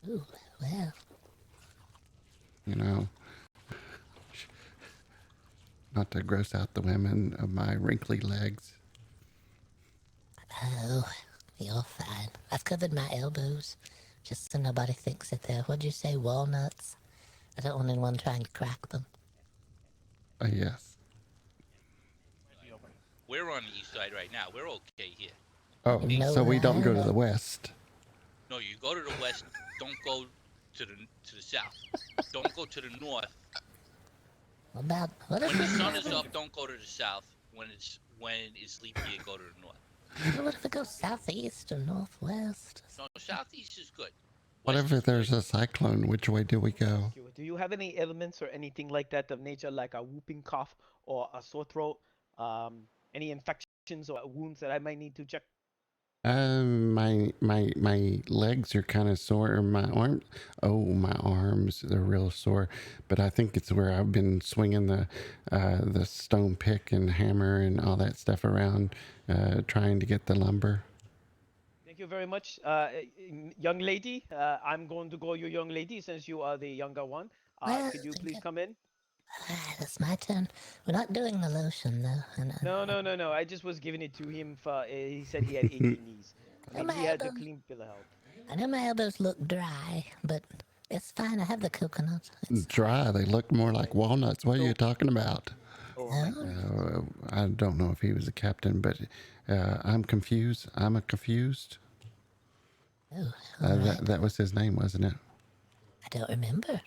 Ooh, well. You know, not to gross out the women of my wrinkly legs. Oh, you're fine. I've covered my elbows, just so nobody thinks that they're, what'd you say, walnuts? I don't want anyone trying to crack them. Yes. We're on the east side right now. We're okay here. Oh, You know so we where I don't go to am? the west. No, you go to the west. Don't go to the south. Don't go to the north. What about, what When the if sun is up, don't go to the south. When it's leap year, go to the north. what if it goes southeast or northwest? No, southeast is good. What West if is there's good. a cyclone? Which way do we go? Do you have any ailments or anything like that of nature, like a whooping cough or a sore throat? Any infections or wounds that I might need to check? My legs are kind of sore. My arms, they're real sore. But I think it's where I've been swinging the stone pick and hammer and all that stuff around, trying to get the lumber. Thank you very much, young lady. I'm going to call you young lady since you are the younger one. Well, Could you please come in? it's my turn. We're not doing the lotion, though. And, No. I just was giving it to him for. He said he had achy knees. I mean, he had the clean bill of health. I know my elbows look dry, but it's fine. I have the coconut. It's Dry. They look more like walnuts. What are you talking about? I don't know if he was a captain, but I'm confused. I'm confused. Oh, right. That was his name, wasn't it? I don't remember.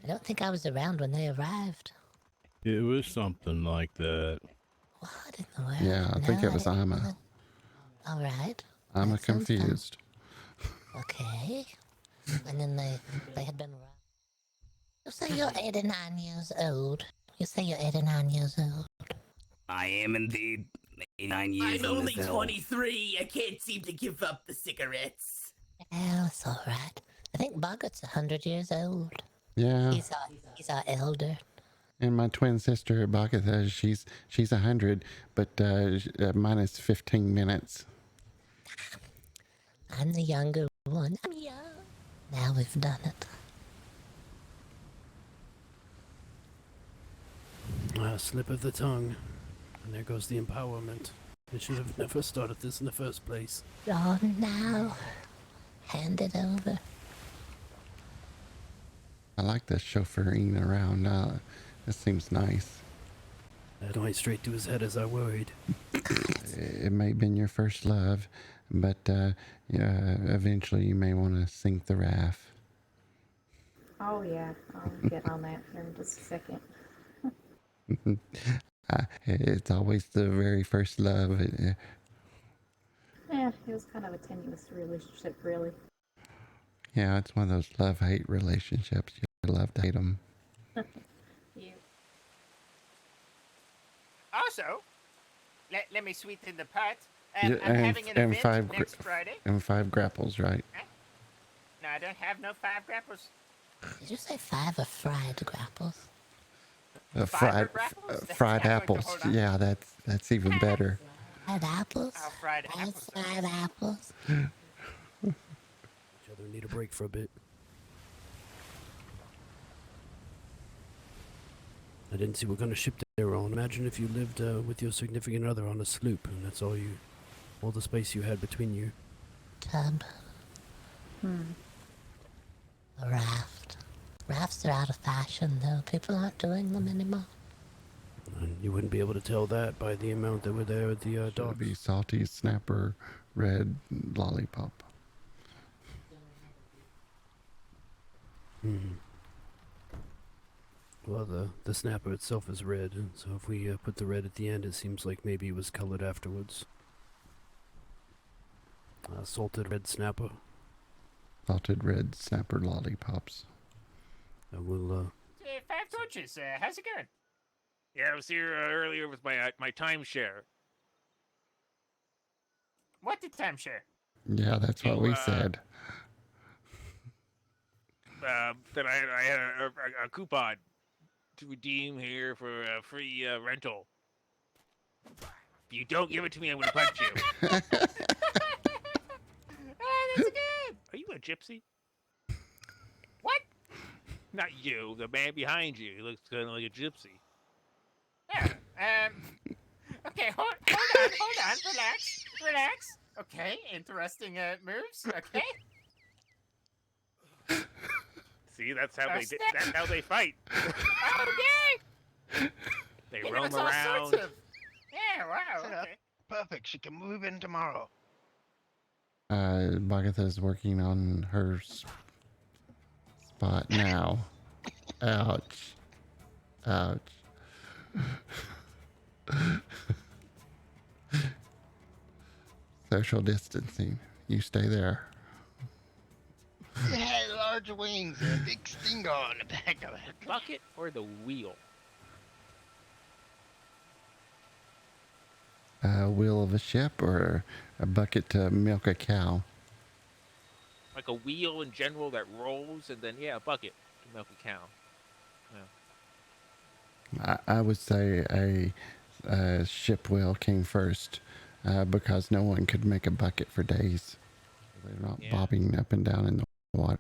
I don't think I was around when they arrived. It was something like that. What in the world? Yeah, I think it was Ima. All right. I'm confused. Okay. And then they had been around. You say you're 89 years old. You say you're 89 years old. I am indeed 89 years old. I'm only 23. I can't seem to give up the cigarettes. Well, it's all right. I think Boggott's 100 years old. Yeah. He's our elder. And my twin sister, Bagatha, she's 100, but minus 15 minutes. I'm the younger one. I'm young. Now we've done it. Slip of the tongue. And there goes the empowerment. We should have never started this in the first place. Oh, now. Hand it over. I like the chauffeuring around. This seems nice. That went straight to his head as I worried. It may have been your first love, but eventually you may want to sink the raft. Oh yeah, I'll get on that here in just a second. It's always the very first love. Yeah, it was kind of a tenuous relationship, really. Yeah, it's one of those love-hate relationships. You love to hate them. Yeah. Also, let me sweeten the pot. I'm having an event next Friday. And 5 grapples, right? No, I don't have no 5 grapples. Did you say 5 or fried grapples? Fried apples. Yeah, that's even better. Fried apples? Oh, fried apples. Fried apples. Each other need a break for a bit. I didn't see what kind of ship they were on. Imagine if you lived with your significant other on a sloop, and that's all the space you had between you. Tub. A raft. Rafts are out of fashion, though. People aren't doing them anymore. And you wouldn't be able to tell that by the amount that were there at the docks. It would be salty snapper, red lollipop. Well, the snapper itself is red, so if we put the red at the end, it seems like maybe it was colored afterwards. Salted red snapper. Salted red snapper lollipops. I will, Hey, 5 torches. How's it going? Yeah, I was here earlier with my timeshare. What did timeshare? Yeah, that's what we said. That I had a coupon to redeem here for a free rental. If you don't give it to me, I'm going to punch you. That's good. Are you a gypsy? Not you, the man behind you. He looks kind of like a gypsy. Yeah. Okay, hold on. Relax. Okay, interesting moves. Okay. See, that's how Step. that's how they fight. Okay. They He roam knows all around. sorts of. Yeah. Wow. Okay. Perfect. She can move in tomorrow. Bagatha is working on her spot now. Ouch. Social distancing. You stay there. It had large wings and a big stinger on the back of it. Bucket or the wheel? A wheel of a ship or a bucket to milk a cow? Like a wheel in general that rolls, and then a bucket to milk a cow. Yeah. I would say a ship wheel came first because no one could make a bucket for days. They're not bobbing up and down in the water.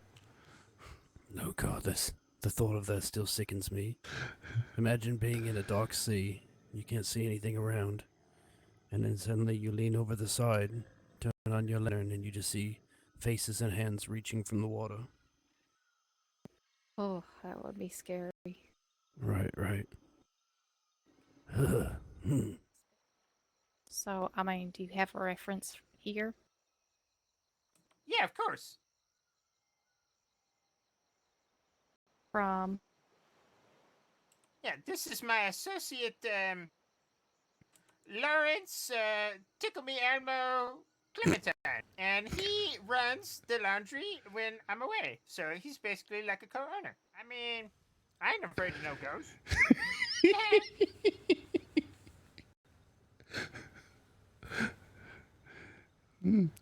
No, God, the thought of that still sickens me. Imagine being in a dark sea, you can't see anything around, and then suddenly you lean over the side, turn on your lantern, and you just see faces and hands reaching from the water. Oh, that would be scary. Right. So, I mean, do you have a reference here? Yeah, of course. From? Yeah, this is my associate, Lawrence, Tickle Me Elmo Clementine. And he runs the laundry when I'm away. So he's basically like a co-owner. I mean, I ain't afraid of no ghosts.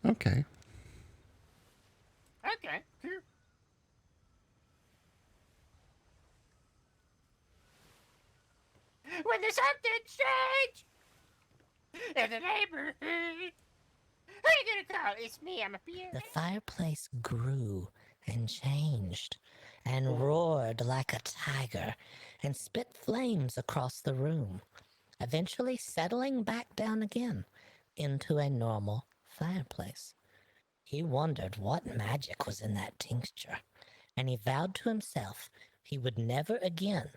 Okay. Okay, cool. When there's something strange in the neighborhood, who are you gonna call? It's me, I'm a beer. The fireplace grew and changed and roared like a tiger and spit flames across the room, eventually settling back down again into a normal fireplace. He wondered what magic was in that tincture, and he vowed to himself he would never again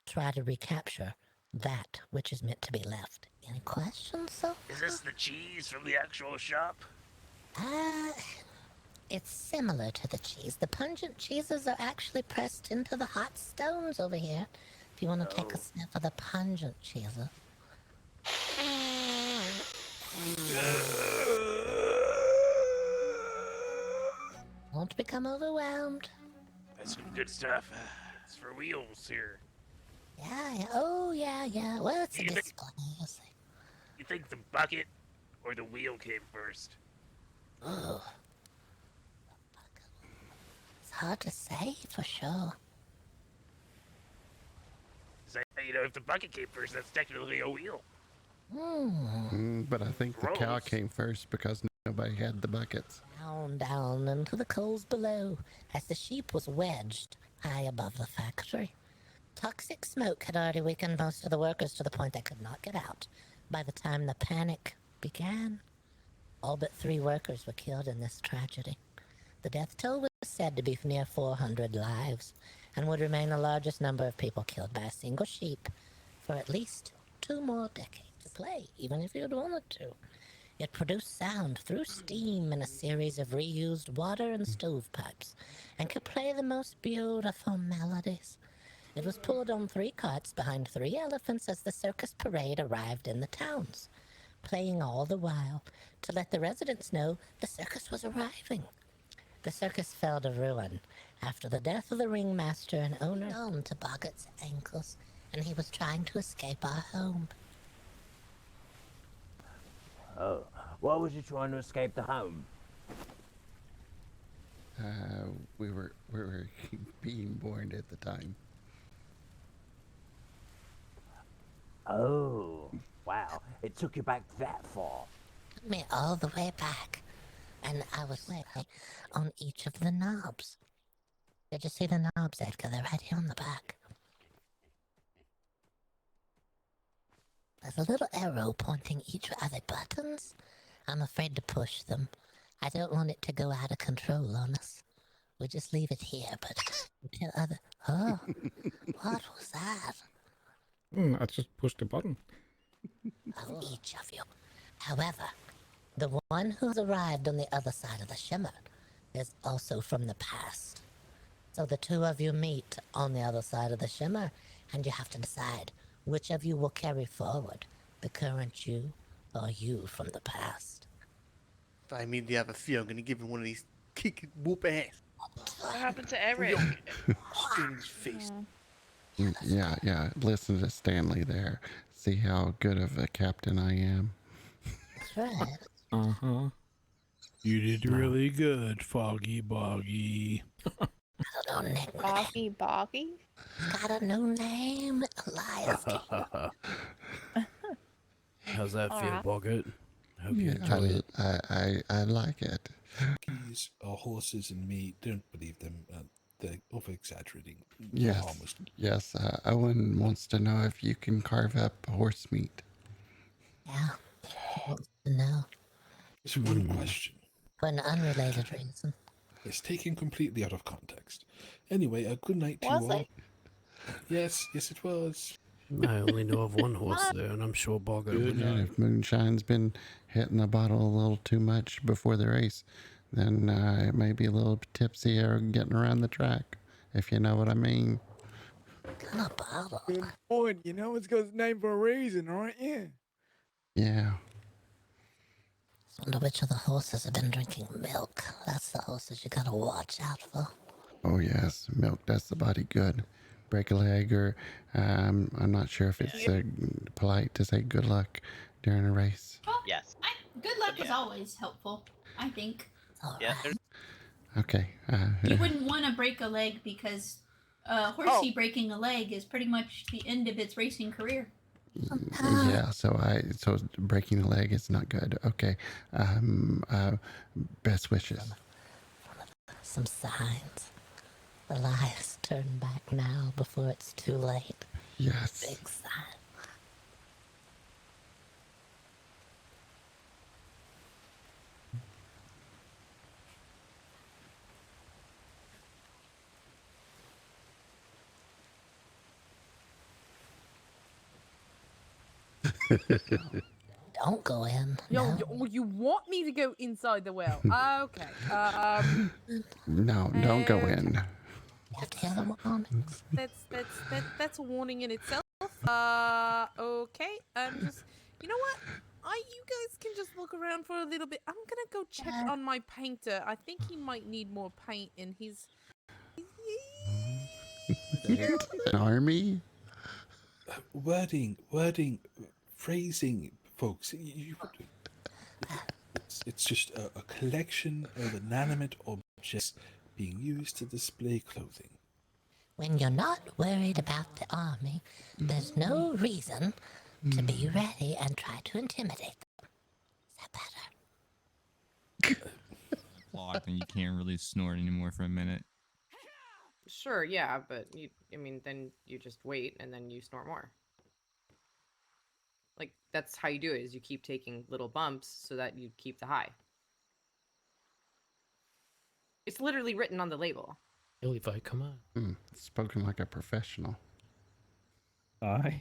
try to recapture that which is meant to be left. Any questions, so far? Is this the cheese from the actual shop? It's similar to the cheese. The pungent cheeses are actually pressed into the hot stones over here. If you want to take a sniff of the pungent cheeses. Won't become overwhelmed. That's some good stuff. It's for wheels here. Yeah. Oh, yeah. Well, it's a display. You think the bucket or the wheel came first? Oh. It's hard to say for sure. So, if the bucket came first, that's technically a wheel. But I think the cow came first because nobody had the buckets. Down into the coals below, as the sheep was wedged high above the factory. Toxic smoke had already weakened most of the workers to the point they could not get out by the time the panic began. All but 3 workers were killed in this tragedy. The death toll was said to be near 400 lives, and would remain the largest number of people killed by a single sheep for at least 2 more decades. To play, even if you'd wanted to. It produced sound through steam in a series of reused water and stovepipes, and could play the most beautiful melodies. It was pulled on 3 carts behind 3 elephants as the circus parade arrived in the towns, playing all the while to let the residents know the circus was arriving. The circus fell to ruin after the death of the ringmaster and owner home to Boggott's ankles, and he was trying to escape our home. Oh, why was you trying to escape the home? We were being born at the time. Oh, wow. It took you back that far. Took me all the way back, and I was on each of the knobs. Did you see the knobs, Edgar? They're right here on the back. There's a little arrow pointing each way. Are they buttons? I'm afraid to push them. I don't want it to go out of control on us. We just leave it here, but until other... Oh, what was that? I just pushed the button. Of each of you. However, the one who's arrived on the other side of the shimmer is also from the past. So the two of you meet on the other side of the shimmer, and you have to decide which of you will carry forward, the current you or you from the past. I immediately have a fear I'm gonna give him one of these kick whoop ass. What happened to Eric? Straight in his face. Yeah. Listen to Stanley there. See how good of a captain I am. That's right. Uh-huh. You did really good, Foggy Boggy. Boggy Boggy? Got a new name, Elias. How's that feel, Alright. BoggOdd? Hope you enjoy it. I like it. These are horses and me. Don't believe them. They're over-exaggerating. Yes. Owen wants to know if you can carve up horse meat. Yeah. No. Just one question. For an unrelated reason. It's taken completely out of context. Anyway, a good night to Was you all. it? Yes, it was. I only know of one horse there, and I'm sure BoggOdd would know. If Moonshine's been hitting the bottle a little too much before the race, then it may be a little tipsy or getting around the track, if you know what I mean. Kind of bottle. Good point. You know, it's got its name for a reason, right? Yeah. I wonder which of the horses have been drinking milk. That's the horses you gotta watch out for. Oh yes, milk does the body good. Break a leg, or I'm not sure if it's polite to say good luck during a race. Yes. Good luck is always helpful, I think. Yeah. Okay. You wouldn't want to break a leg because horsey breaking a leg is pretty much the end of its racing career. Yeah, so breaking a leg is not good. Okay. Best wishes. Some signs. Elias, turn back now before it's too late. Yes. Big sign. Don't go in. Yo, you want me to go inside the well? Okay. No, don't go in. That's a warning in itself. Okay. Just, you know what? You guys can just look around for a little bit. I'm gonna go check on my painter. I think he might need more paint in his. An army? Wording, phrasing, folks. It's just a collection of inanimate objects being used to display clothing. When you're not worried about the army, there's no reason to be ready and try to intimidate them. Is that better? Locked and you can't really snort anymore for a minute. Sure, yeah, but then you just wait and then you snort more. Like, that's how you do it, is you keep taking little bumps so that you keep the high. It's literally written on the label. Levi, come on. Spoken like a professional. I'm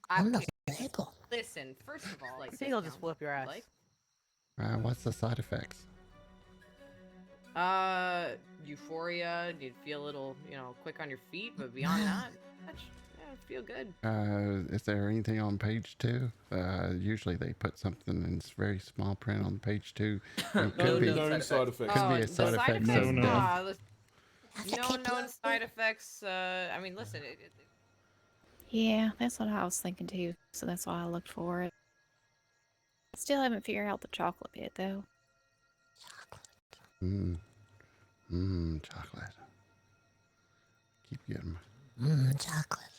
the label. Listen, first of all, like, See, he'll just flip your ass. What's the side effects? Euphoria, you'd feel a little, quick on your feet, but beyond that, feel good. Is there anything on page 2? Usually they put something in very small print on page 2. It could be no side effects. Could be a side effect. No known side effects. Listen. Yeah, that's what I was thinking too. So that's why I looked for it. Still haven't figured out the chocolate bit though. Chocolate. Keep getting. Chocolate.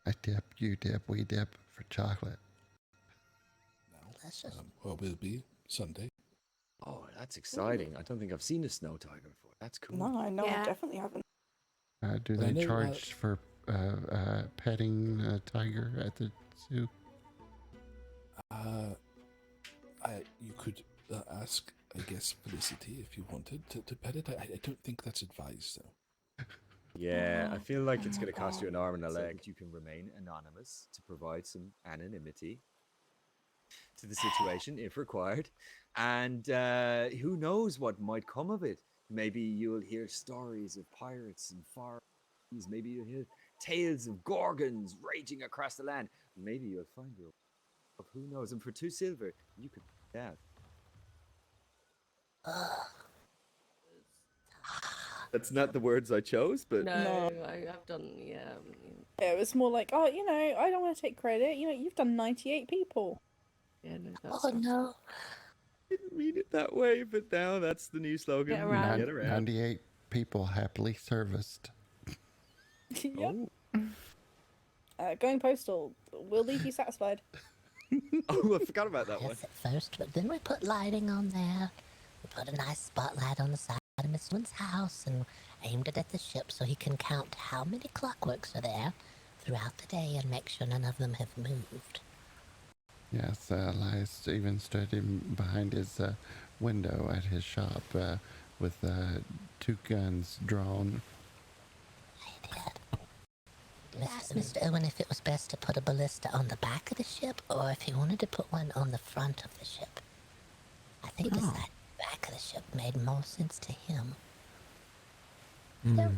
I dip, you dip, we dip for chocolate. Delicious. What will it be? Sunday. Oh, that's exciting. I don't think I've seen a snow tiger before. That's cool. No, I definitely haven't. Do But I they know, charge for petting a tiger at the zoo? You could ask, I guess, Felicity if you wanted to pet it. I don't think that's advised, though. Yeah, I feel like it's Oh, going to cost you an God. arm and a leg. You can remain anonymous to provide some anonymity to the situation if required. And who knows what might come of it. Maybe you'll hear stories of pirates and far seas. Maybe you'll hear tales of gorgons raging across the land. Maybe you'll find your love. Who knows? And for 2 silver, you could that. That's not the words I chose, but No. I've done, yeah. Yeah, it was more like, oh, I don't want to take credit. You've done 98 people. Yeah, no, Oh no. didn't mean it that way, but now that's the new slogan. Get around. Get around. 98 people happily serviced. Yep. Going postal will leave you satisfied. Oh, I forgot about that one. Yes, at first, but then we put lighting on there. We put a nice spotlight on the side of Miss Wynn's house and aimed it at the ship so he can count how many clockworks are there throughout the day and make sure none of them have moved. Yes, Elias even stood behind his window at his shop with 2 guns drawn. Mr. Owen if it was best to put a ballista on the back of the ship or if he wanted to put one on the front of the ship. I think the back of the ship made more sense to him. So,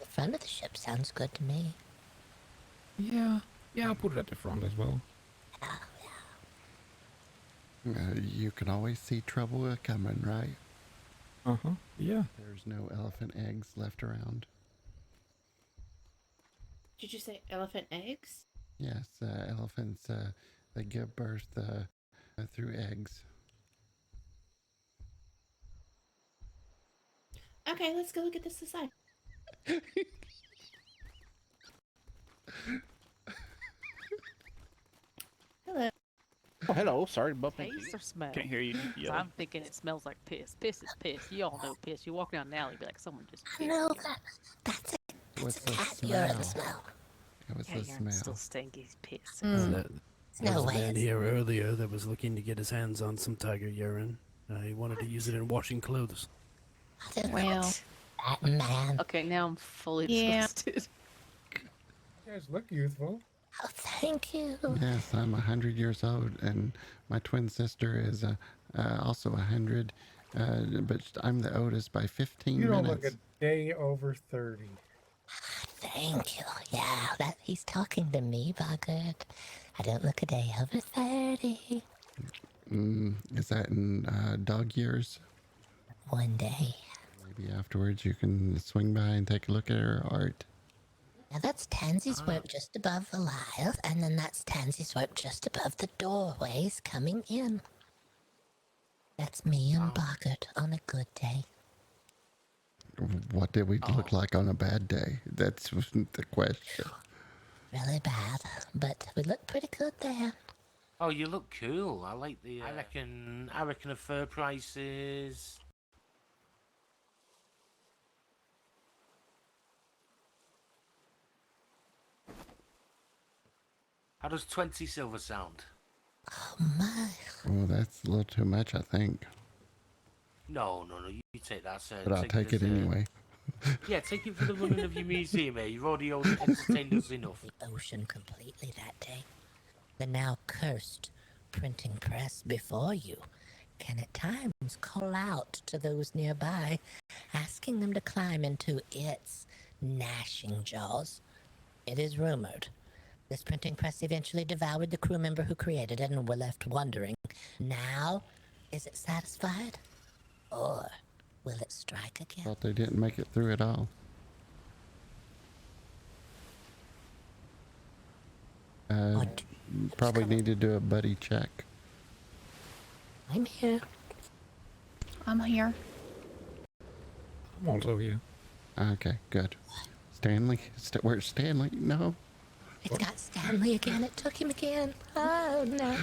the front of the ship sounds good to me. Yeah, I'll put it at the front as well. You can always see trouble coming, right? Yeah. There's no elephant eggs left around. Did you say elephant eggs? Yes, elephants, they give birth through eggs. Okay, let's go look at this aside. Hello. Oh, hello. Sorry about that. Taste or smell? Can't hear you. 'Cause Yeah. I'm thinking it smells like piss. Piss is piss. You all know piss. You walk down an alley, be like someone just. I know that. That's it. What's the Cat urine smell. It was Yeah, the you're smell. still stinky as piss. There No was a way man it's- here earlier that was looking to get his hands on some tiger urine. He wanted to use it in washing clothes. Well, that man. Okay, now I'm fully Yeah. disgusted. You guys look youthful. Oh, thank you. Yes, I'm 100 years old, and my twin sister is also 100, but I'm the oldest by 15 You don't minutes. look a day over 30. Thank you. Yeah, that he's talking to me, BoggOdd. I don't look a day over 30. Is that in dog years? One day. Maybe afterwards you can swing by and take a look at her art. Now that's Tansy's work just above Elias, and then that's Tansy's work just above the doorways coming in. That's me and BoggOdd on a good day. What did we look like on a bad day? That's the question. Really bad, but we look pretty good there. Oh, you look cool. I like the. I reckon a fur price is. How does 20 silver sound? Oh my. Oh, that's a little too much, I think. No, you take that, sir. But I'll take it as, anyway. Yeah, take it for the running of your museum here. You've already entertained us enough. The ocean completely that day. The now cursed printing press before you can at times call out to those nearby, asking them to climb into its gnashing jaws. It is rumored this printing press eventually devoured the crew member who created it, and were left wondering, now, is it satisfied? Or will it strike again? Thought they didn't make it through at all. Probably need to do a buddy check. I'm here. I'm here. I'm also here. Okay, good. Stanley? Where's Stanley? No. It's got Stanley again. It took him again. Oh, no.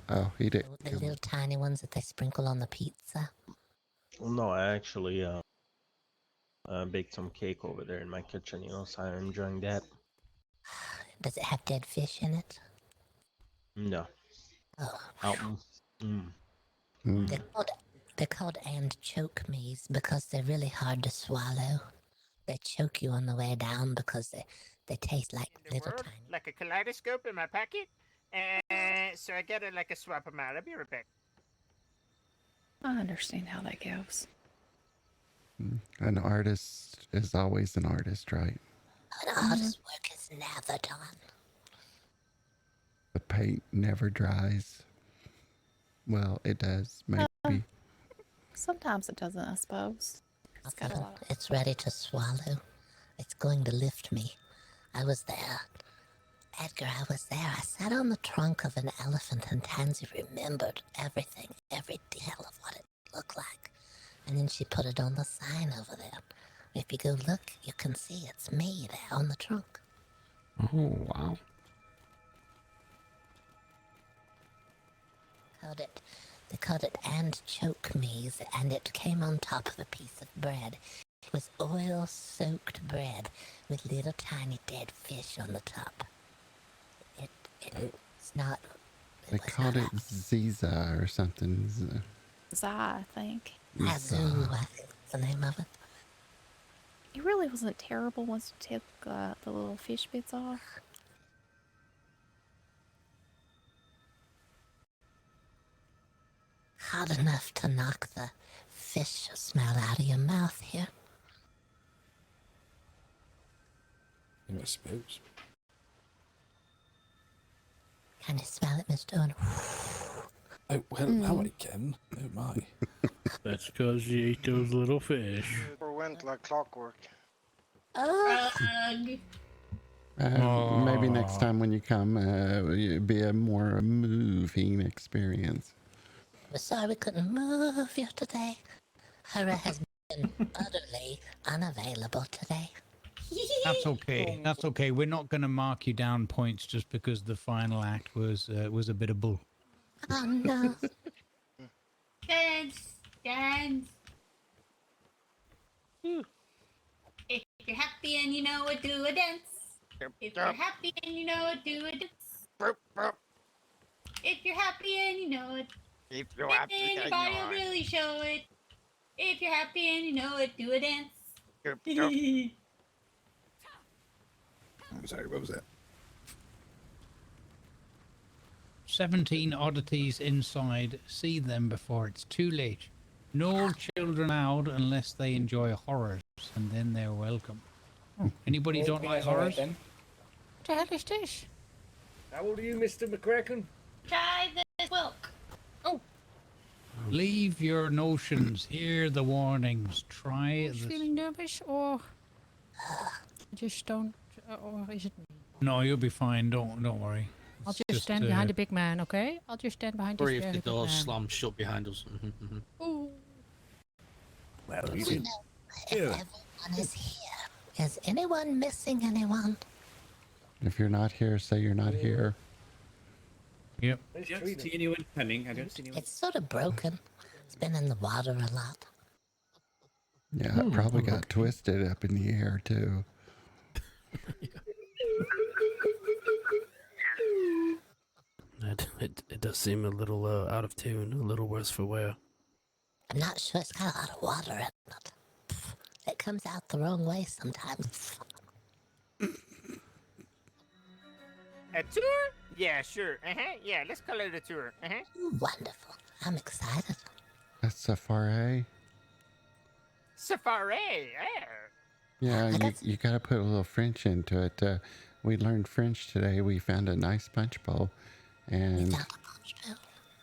Oh, he did. The little tiny ones that they sprinkle on the pizza. Well, no, I actually baked some cake over there in my kitchen, you know, so I'm enjoying that. Does it have dead fish in it? No. Oh. Mm. They're called and choke me's because they're really hard to swallow. They choke you on the way down because they taste like little World, tiny. like a kaleidoscope in my pocket. So I gotta like a swap them out. I'll be right back. I understand how that goes. An artist is always an artist, right? An artist's work is never done. The paint never dries. Well, it does, maybe. Sometimes it doesn't, I suppose. It's got a lot. It's ready to swallow. It's going to lift me. I was there. Edgar, I was there. I sat on the trunk of an elephant and Tansy remembered everything, every detail of what it looked like. And then she put it on the sign over there. If you go look, you can see it's me there on the trunk. Oh, wow. They called it and choke me's, and it came on top of a piece of bread. It was oil-soaked bread with little tiny dead fish on the top. It's not... They called it Ziza or something. Zai, I think. Azu, I think is the name of it. It really wasn't terrible once you took the little fish bits off. Hot enough to knock the fish smell out of your mouth here. Yeah, I suppose. Can you smell it, Mr. Owen? Oh, well, now I can. Oh, my. That's because you ate those little fish. It went like clockwork. Maybe next time when you come, it'd be a more moving experience. We're sorry we couldn't move you today. Hera has been utterly unavailable today. That's okay. That's okay. We're not going to mark you down points just because the final act was a bit of bull. Oh no. Dance. If you're happy and you know it, do a dance. If you're happy and you know it, do a dance. If you're happy and you know it, if you're happy and your body will really show it. If you're happy and you know it, do a dance. I'm sorry, what was that? 17 oddities inside. See them before it's too late. No children allowed unless they enjoy horrors, and then they're welcome. Oh, anybody don't like horrors? What the hell is this? How old are you, Mr. McCracken? Try this milk. Oh. Leave your notions. Hear the warnings. Try Is this. feeling nervous or just don't? Or is it me? No, you'll be fine. Don't worry. I'll It's just stand behind the big man, okay? I'll just stand behind Or this if very the big door man. slams shut behind us. Ooh. Well, We know if everyone is here. Is anyone missing anyone? If you're not here, say you're not here. Yep. I don't see anyone coming. I don't see anyone. It's sort of broken. It's been in the water a lot. Yeah, it probably got twisted up in the air, too. It does seem a little out of tune, a little worse for wear. I'm not sure it's got a lot of water in it. It comes out the wrong way sometimes. A tour? Yeah, sure. Yeah, let's call it a tour. Wonderful. I'm excited. A safari? Safari. Yeah, you gotta put a little French into it. We learned French today. We found a nice punch bowl. And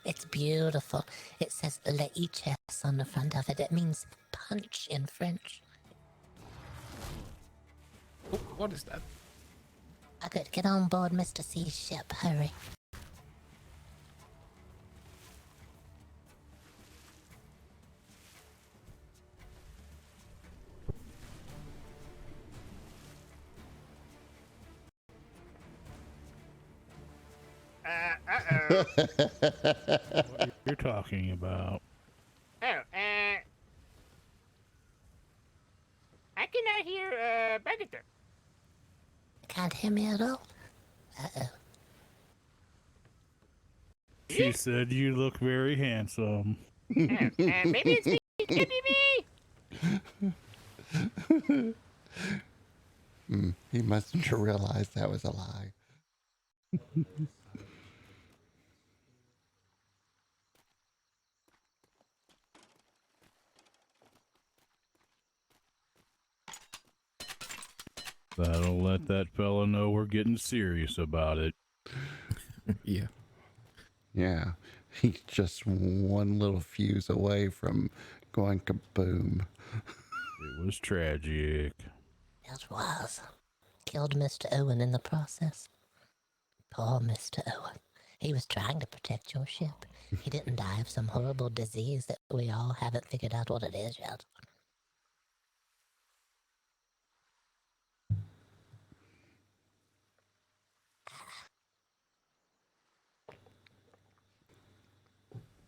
It's beautiful. It says Le Iches on the front of it. It means punch in French. Oh, what is that? I could get on board Mr. C's ship. Hurry. What you're talking about? Oh, there. Can't hear me at all. Uh-oh. She said you look very handsome. Maybe it's me. It could be me. He mustn't have realized that was a lie. That'll let that fella know we're getting serious about it. Yeah. Yeah, he's just one little fuse away from going kaboom. It was tragic. It was. Killed Mr. Owen in the process. Poor Mr. Owen. He was trying to protect your ship. He didn't die of some horrible disease that we all haven't figured out what it is yet.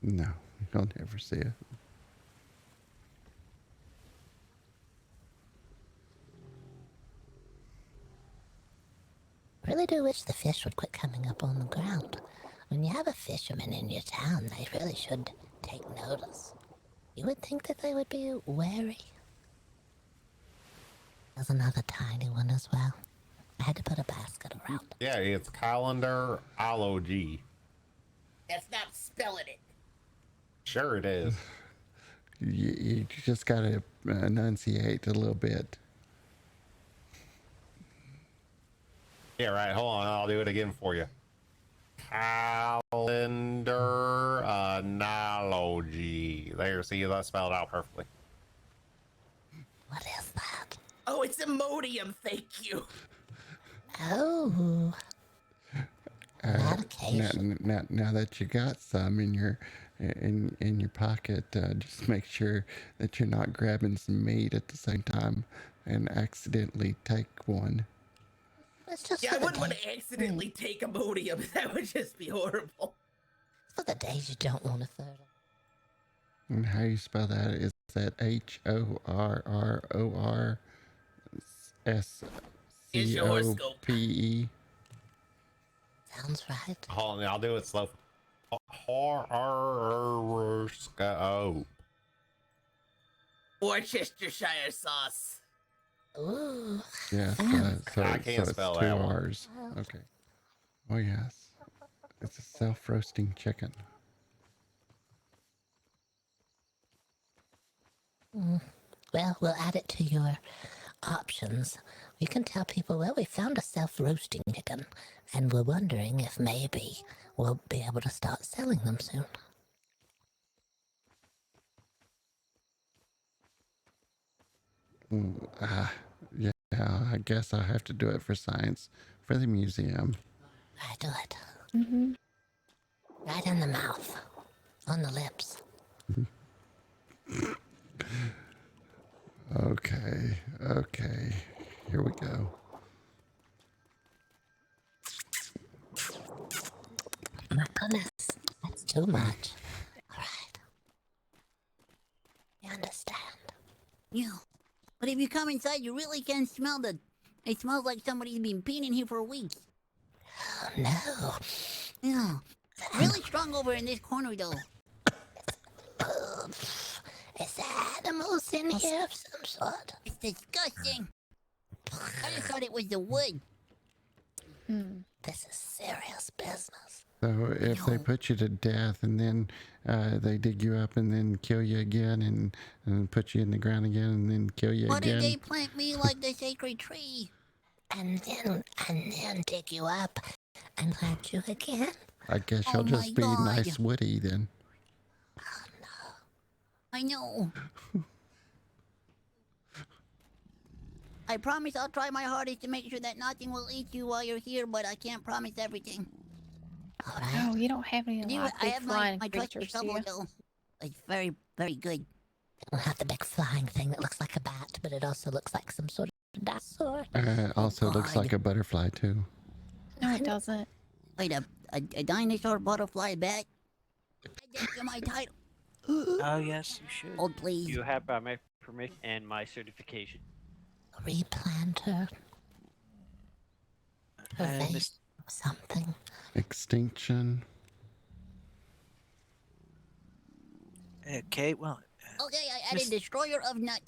No, you'll never see it. Really do wish the fish would quit coming up on the ground. When you have a fisherman in your town, they really should take notice. You would think that they would be wary. There's another tiny one as well. I had to put a basket around it. Yeah, it's Calendar Ology. That's not spelling it. Sure it is. You just gotta enunciate a little bit. Yeah, right. Hold on. I'll do it again for you. Calendar Analogy. There, see, that spelled out perfectly. What is that? Oh, it's Imodium, thank you. Oh. Now that you got some in your pocket, just make sure that you're not grabbing some meat at the same time and accidentally take one. Yeah, I wouldn't want to accidentally take Imodium. That would just be horrible. For the days you don't want to throw them. And how you spell that? Is that HORRORSCOPE? Sounds right. Hold on, I'll do it slow. Horoscope. Worcestershire sauce. Ooh. Yeah, so I can't it's spell 2 that one. R's. Okay. Oh yes, it's a self-roasting chicken. Well, we'll add it to your options. We can tell people, well, we found a self-roasting chicken, and we're wondering if maybe we'll be able to start selling them soon. Yeah, I guess I'll have to do it for science, for the museum. I do it. Mm-hmm. Right in the mouth, on the lips. Okay, here we go. My goodness, that's too much. All right. You understand? Yeah. But if you come inside, you really can smell the... It smells like somebody's been peeing in here for weeks. Oh, no. Yeah. Really strong over in this corner, though. Is there animals in here of some sort? It's disgusting. I just thought it was the wood. This is serious business. So if they put you to death and then they dig you up and then kill you again and put you in the ground again and then kill you What again. if they plant me like the sacred tree? And then dig you up and plant you again? I guess you'll just be nice Woody then. I know. I promise I'll try my hardest to make sure that nothing will eat you while you're here, but I can't promise everything. All right. Oh, you don't have any like I big have flying my trusty creatures, do shovel, you? though. It's very, very good. We'll have the big flying thing that looks like a bat, but it also looks like some sort of dinosaur. Also looks like a butterfly too. No, it doesn't. Wait, a dinosaur butterfly bat? That's my title. Oh, yes, you should. Hold, please. You have my permission and my certification. replanter. Purveyor something. Extinction. Okay, well. Okay, I added Destroyer of Nut.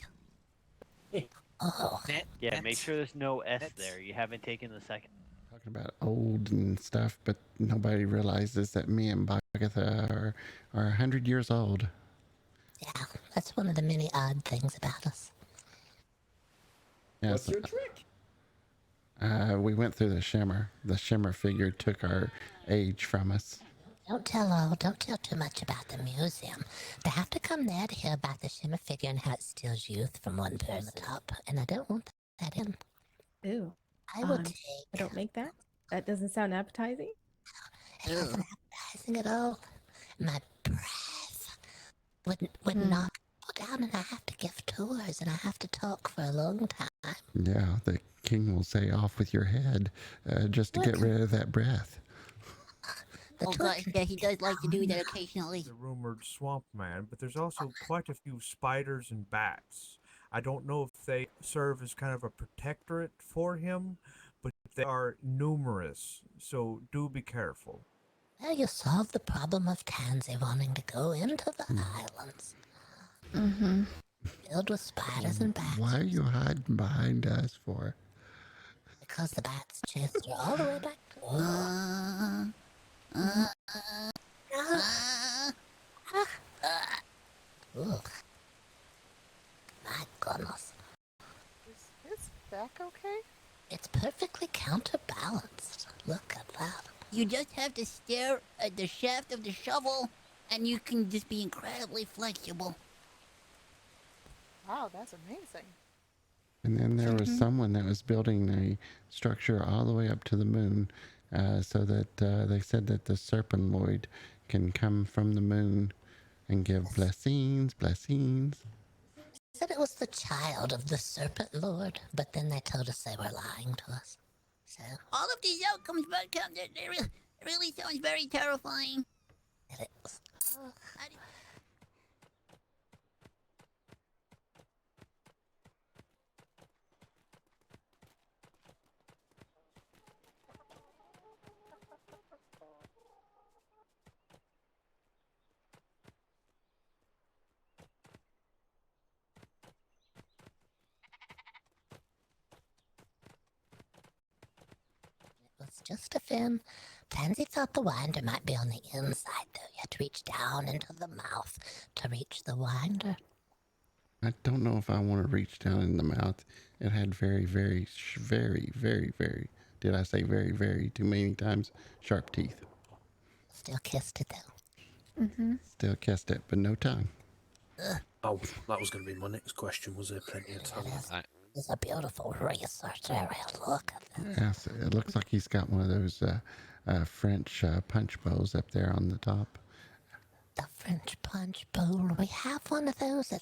Oh. Yeah, make sure there's no S there. You haven't taken the second. Talking about old and stuff, but nobody realizes that me and Bagatha are 100 years old. Yeah, that's one of the many odd things about us. Yes. What's your trick? We went through the shimmer. The shimmer figure took our age from us. Don't tell too much about the museum. They have to come there to hear about the shimmer figure and how it steals youth from one person at the top, and I don't want that in. Ooh. I will take... I don't make that. That doesn't sound appetizing. It isn't appetizing at all. My breath would not go down, and I have to give tours, and I have to talk for a long time. Yeah, the king will say off with your head just to get rid of that breath. Oh gosh, yeah, he does like to do that occasionally. The rumored swamp man, but there's also quite a few spiders and bats. I don't know if they serve as kind of a protectorate for him, but they are numerous, so do be careful. Well, you solved the problem of Tansy wanting to go into the islands. Mm-hmm. Filled with spiders and bats. Why are you hiding behind us for? Because the bats chased her all the way back to My goodness. Is his back okay? It's perfectly counterbalanced. Look at that. You just have to stare at the shaft of the shovel, and you can just be incredibly flexible. Wow, that's amazing. And then there was someone that was building a structure all the way up to the moon, so that they said that the Serpent Lord can come from the moon and give blessings. Said it was the child of the Serpent Lord, but then they told us they were lying to us. So All of these outcomes, Buttercup, they really sounds very terrifying. it is. It's just a fin. Tansy thought the winder might be on the inside, though. You had to reach down into the mouth to reach the winder. I don't know if I want to reach down in the mouth. It had very, very, did I say very, very too many times? Sharp teeth. Still kissed it, though. Mm-hmm. Still kissed it, but no tongue. Oh, that was going to be my next question. Was there plenty of tongue? It's a beautiful research area. Look at that. Yes, it looks like he's got one of those French punch bowls up there on the top. The French punch bowl. We have one of those.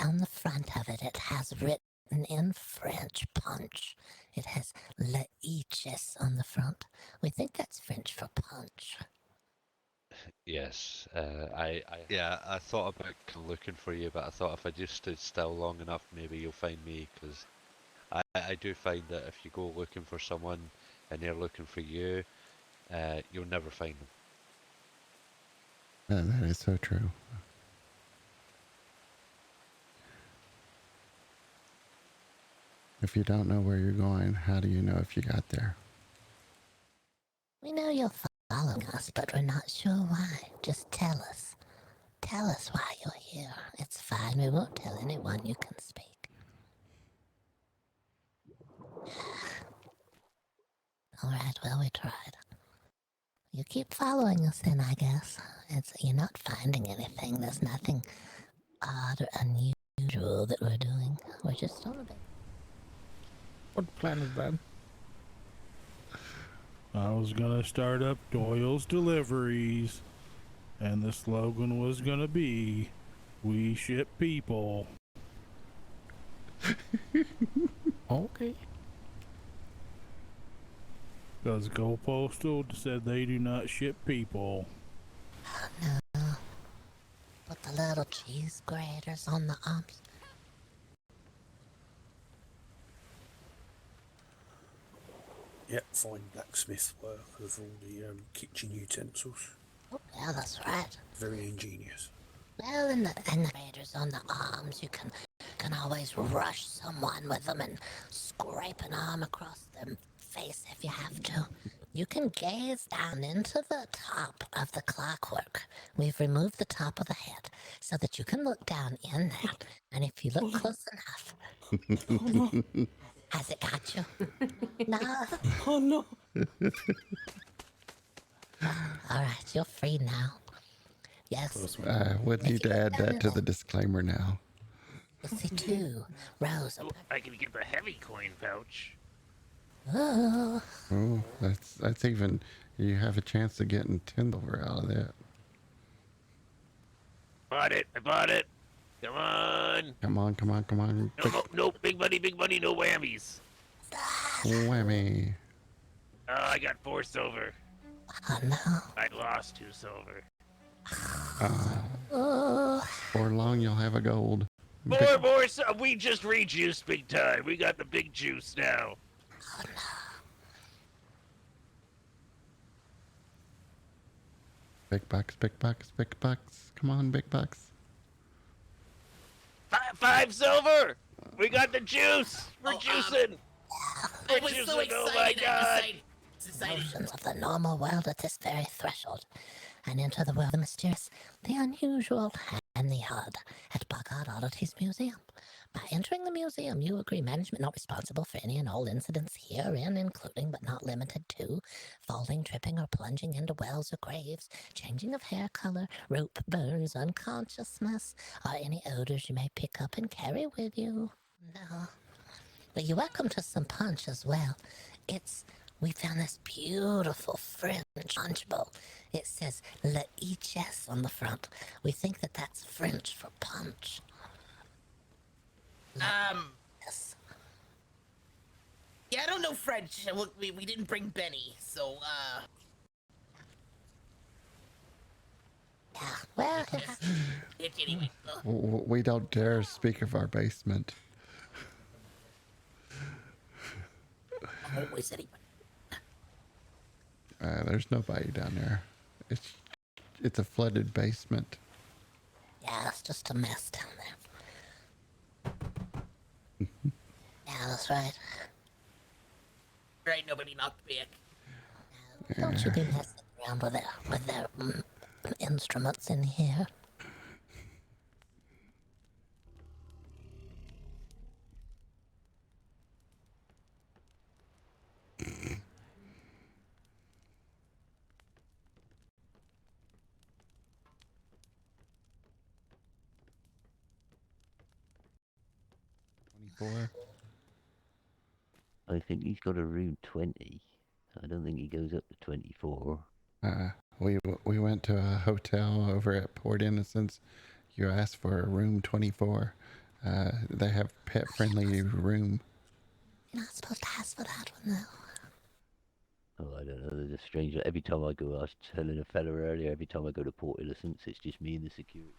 On the front of it, it has written in French punch. It has Le Ichis on the front. We think that's French for punch. Yes, I thought about looking for you, but I thought if I just stood still long enough, maybe you'll find me, because I do find that if you go looking for someone and they're looking for you, you'll never find them. That is so true. If you don't know where you're going, how do you know if you got there? We know you're following us, but we're not sure why. Just tell us. Tell us why you're here. It's fine. We won't tell anyone. You can speak. All right, well, we tried. You keep following us then, I guess. You're not finding anything. There's nothing odd or unusual that we're doing. We're just on a bit. What plan is that? I was gonna start up Doyle's Deliveries, and the slogan was gonna be, "We ship people." Okay. Because Go Postal said they do not ship people. No. Put the little cheese graters on the umps. Yep, fine blacksmith work of all the kitchen utensils. Oh, yeah, that's right. Very ingenious. Well, in the raiders on the arms, you can always rush someone with them and scrape an arm across their face if you have to. You can gaze down into the top of the clockwork. We've removed the top of the head so that you can look down in there. And if you look close enough, has it got you? No. Oh no. All right, you're free now. Yes. Would need to add that to the disclaimer now. You'll see 2 rows of. I can get the heavy coin pouch. Oh. Oh, that's even. You have a chance of getting 10 over out of that. Bought it. I bought it. Come on. Come on, come on, come on. No, big money, no whammies. Whammy. Oh, I got 4 silver. Oh no. I lost 2 silver. For long, you'll have a gold. More, we just rejuiced big time. We got the big juice now. Oh no. Big bucks, big bucks, big bucks. Come on, big bucks. 5 silver. We got the juice. We're juicing. I was so excited. Oh my god. Notions of the normal world at this very threshold, and enter the world of the mysterious, the unusual, and the odd at BoggOdd Oddities Museum. By entering the museum, you agree management not responsible for any and all incidents herein, including but not limited to falling, tripping, or plunging into wells or graves, changing of hair color, rope burns, unconsciousness, or any odors you may pick up and carry with you. No. But you're welcome to some punch as well. We found this beautiful French punch bowl. It says Le Iches on the front. We think that that's French for punch. Yes. Yeah, I don't know French. We didn't bring Benny, so Yeah, well, anyway. We don't dare speak of our basement. Always anyway. There's nobody down there. It's a flooded basement. Yeah, it's just a mess down there. Yeah, that's right. There ain't nobody knocked back. Don't you be messing around with their instruments in here. I think he's got a room 20. I don't think he goes up to 24. We went to a hotel over at Port Innocence. You asked for a room 24. They have pet-friendly room. You're not supposed to ask for that one, though. Oh, I don't know. There's a strange. Every time I go, I was telling a fella earlier. Every time I go to Port Innocence, it's just me and the security.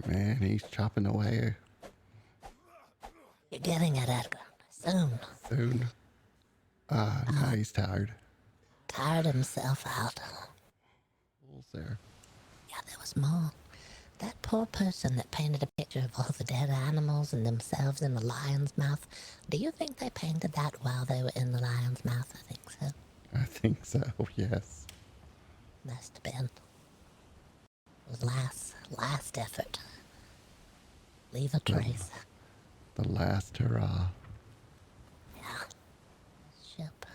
Man, he's chopping away. You're getting it, Edgar. Soon. Now he's tired. Tired himself out. Who's there? Yeah, there was more. That poor person that painted a picture of all the dead animals and themselves in the lion's mouth. Do you think they painted that while they were in the lion's mouth? I think so. I think so, yes. Must have been. It was last effort. Leave a trace. The last hurrah. Yeah. Ship.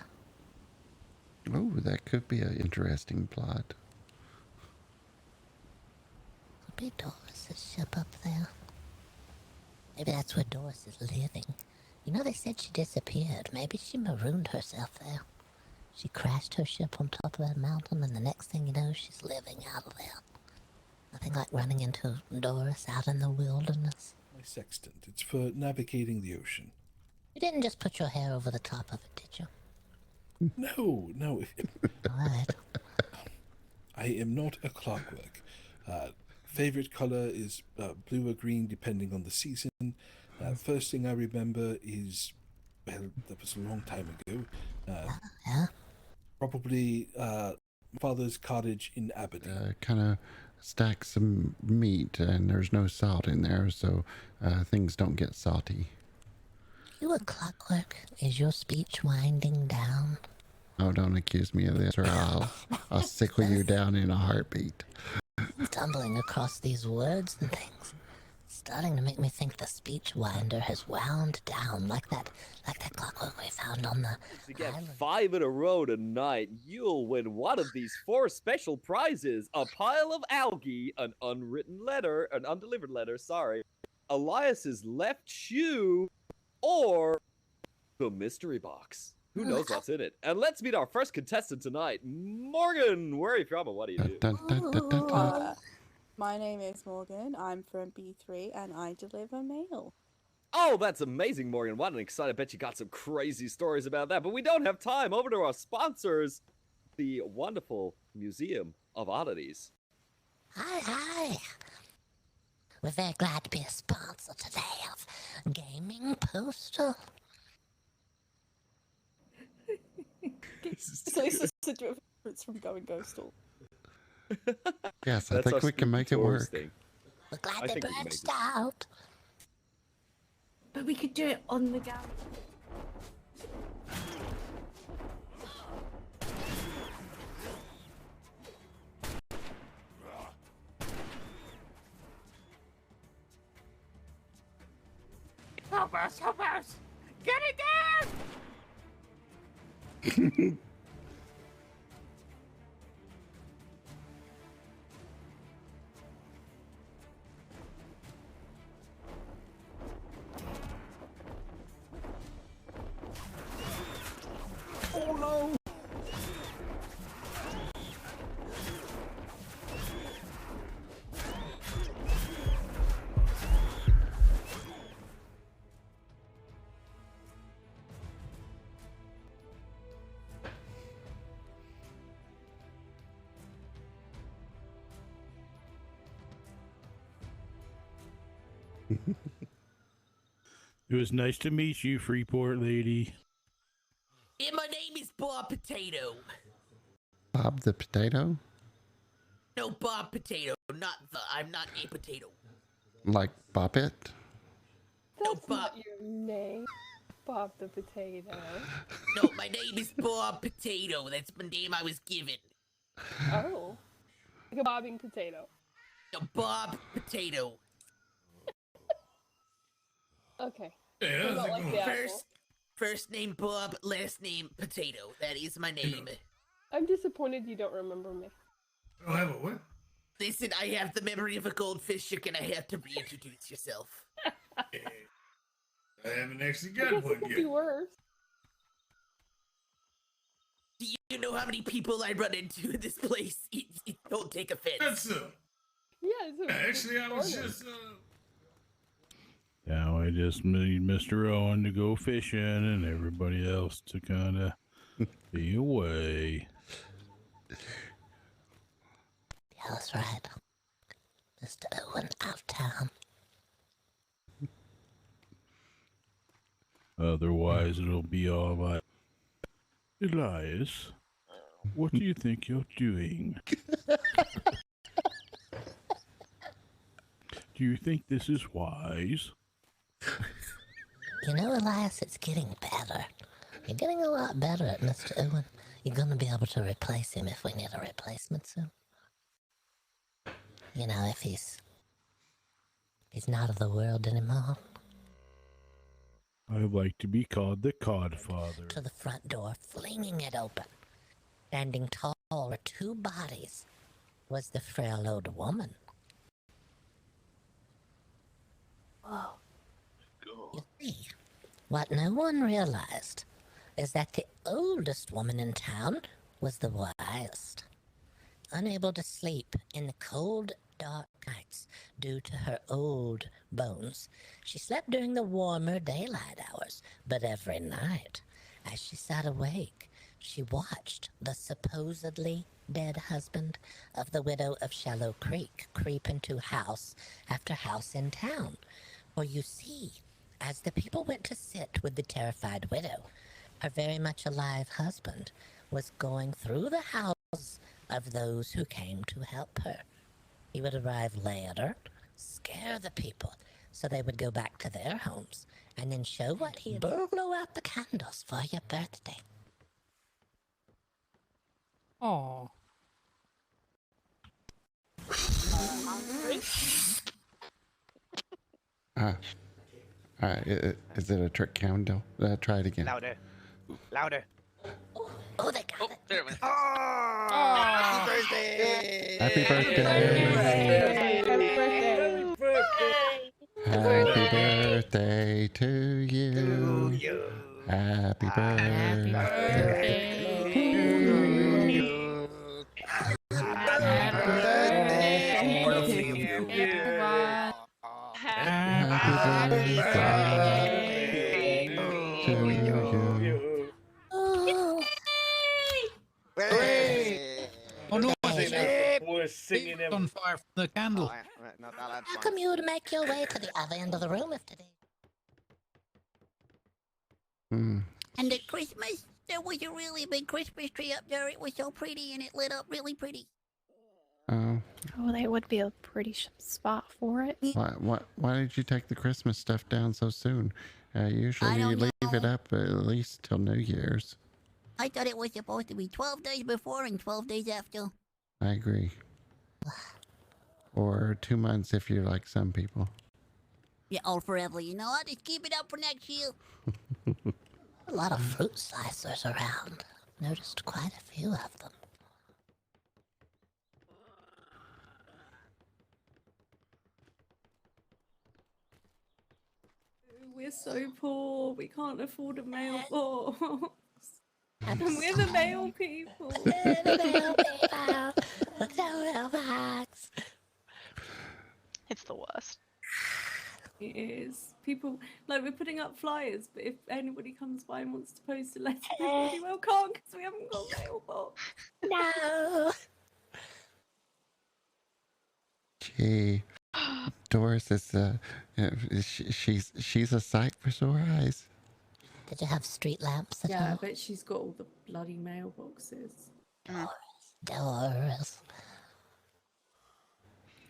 Oh, that could be an interesting plot. Could be Doris's ship up there. Maybe that's where Doris is living. You know, they said she disappeared. Maybe she marooned herself there. She crashed her ship on top of that mountain, and the next thing you know, she's living out of there. Nothing like running into Doris out in the wilderness. My sextant. It's for navigating the ocean. You didn't just put your hair over the top of it, did you? No. Alright. I am not a clockwork. Favorite color is blue or green, depending on the season. First thing I remember is, well, that was a long time ago. Yeah? Probably father's cottage in Aberdeen. Kind of stack some meat, and there's no salt in there, so things don't get salty. You a clockwork? Is your speech winding down? Oh, don't accuse me of this, or I'll sickle you down in a heartbeat. I'm stumbling across these words and things. It's starting to make me think the speech winder has wound down like that clockwork we found on the If you get 5 in a row tonight, you'll win one of these 4 special prizes: a pile of algae, an undelivered letter, Elias's left shoe, or the mystery box. Who knows what's in it? And let's meet our first contestant tonight. Morgan, where are you from and what do you do? My name is Morgan. I'm from B3 and I deliver mail. Oh, that's amazing, Morgan. What an exciting. I bet you got some crazy stories about that. But we don't have time. Over to our sponsors, the wonderful Museum of Oddities. Hi. We're very glad to be a sponsor today of Gaming Postal. So this is a difference from going ghostal. Yes, I think we can make it work. We're glad they branched out. But we could do it on the gallery. Help us! Get it down! Oh no! It was nice to meet you, Freeport lady. And my name is Bob Potato. Bob the Potato? No, Bob Potato, I'm not a potato. Like Bop It? That's not your name, Bob the Potato. No, my name is Bob Potato. That's the name I was given. Oh. Like a bobbing potato. No, Bob Potato. Okay. Yeah, Not like the apple. First name Bob, last name Potato. That is my name. I'm disappointed you don't remember me. I don't have a what? Listen, I have the memory of a goldfish. You're gonna have to reintroduce yourself. I haven't actually I got guess one it could yet. be worse. Do you know how many people I run into in this place? Don't take offense. That's Yeah, it's actually, I was just Now I just need Mr. Owen to go fishing and everybody else to kind of be away. Yeah, that's right. Mr. Owen out of town. Otherwise, it'll be all right. Elias, what do you think you're doing? Do you think this is wise? You know, Elias, it's getting better. You're getting a lot better at Mr. Owen. You're gonna be able to replace him if we need a replacement soon. You know, if he's not of the world anymore. I'd like to be called the Codfather. To the front door, flinging it open. Standing tall over 2 bodies was the frail old woman. You see, what no one realized is that the oldest woman in town was the wisest. Unable to sleep in the cold, dark nights due to her old bones, she slept during the warmer daylight hours, but every night, as she sat awake, she watched the supposedly dead husband of the widow of Shallow Creek creep into house after house in town. For you see, as the people went to sit with the terrified widow, her very much alive husband was going through the house of those who came to help her. He would arrive later, scare the people so they would go back to their homes, and then show what he had. Blow out the candles for your birthday. Oh. Is it a trick candle? Try it again. Louder. Louder. Oh, they got it. There it went. Happy birthday! Happy birthday! Happy birthday to you. Happy birthday to you. Happy birthday to you. Oh no! We're singing him on fire from the candle. How come you would make your way to the other end of the room if today? And at Christmas, there was a really big Christmas tree up there. It was so pretty and it lit up really pretty. Oh. Oh, that would be a pretty spot for it. Why did you take the Christmas stuff down so soon? Usually you leave it up at least till New Year's. I thought it was supposed to be 12 days before and 12 days after. I agree. Or 2 months if you're like some people. Yeah, or forever, you know. I'll just keep it up for next year. A lot of fruit slicers around. Noticed quite a few of them. We're so poor. We can't afford a mailbox. And we're the mail people. It's the worst. It is. People, like, we're putting up flyers, but if anybody comes by and wants to post a letter, we bloody well can't because we haven't got a mailbox. No. Gee, Doris is she's a sight for sore eyes. Did you have street lamps at Yeah, all? I bet she's got all the bloody mailboxes. Doris.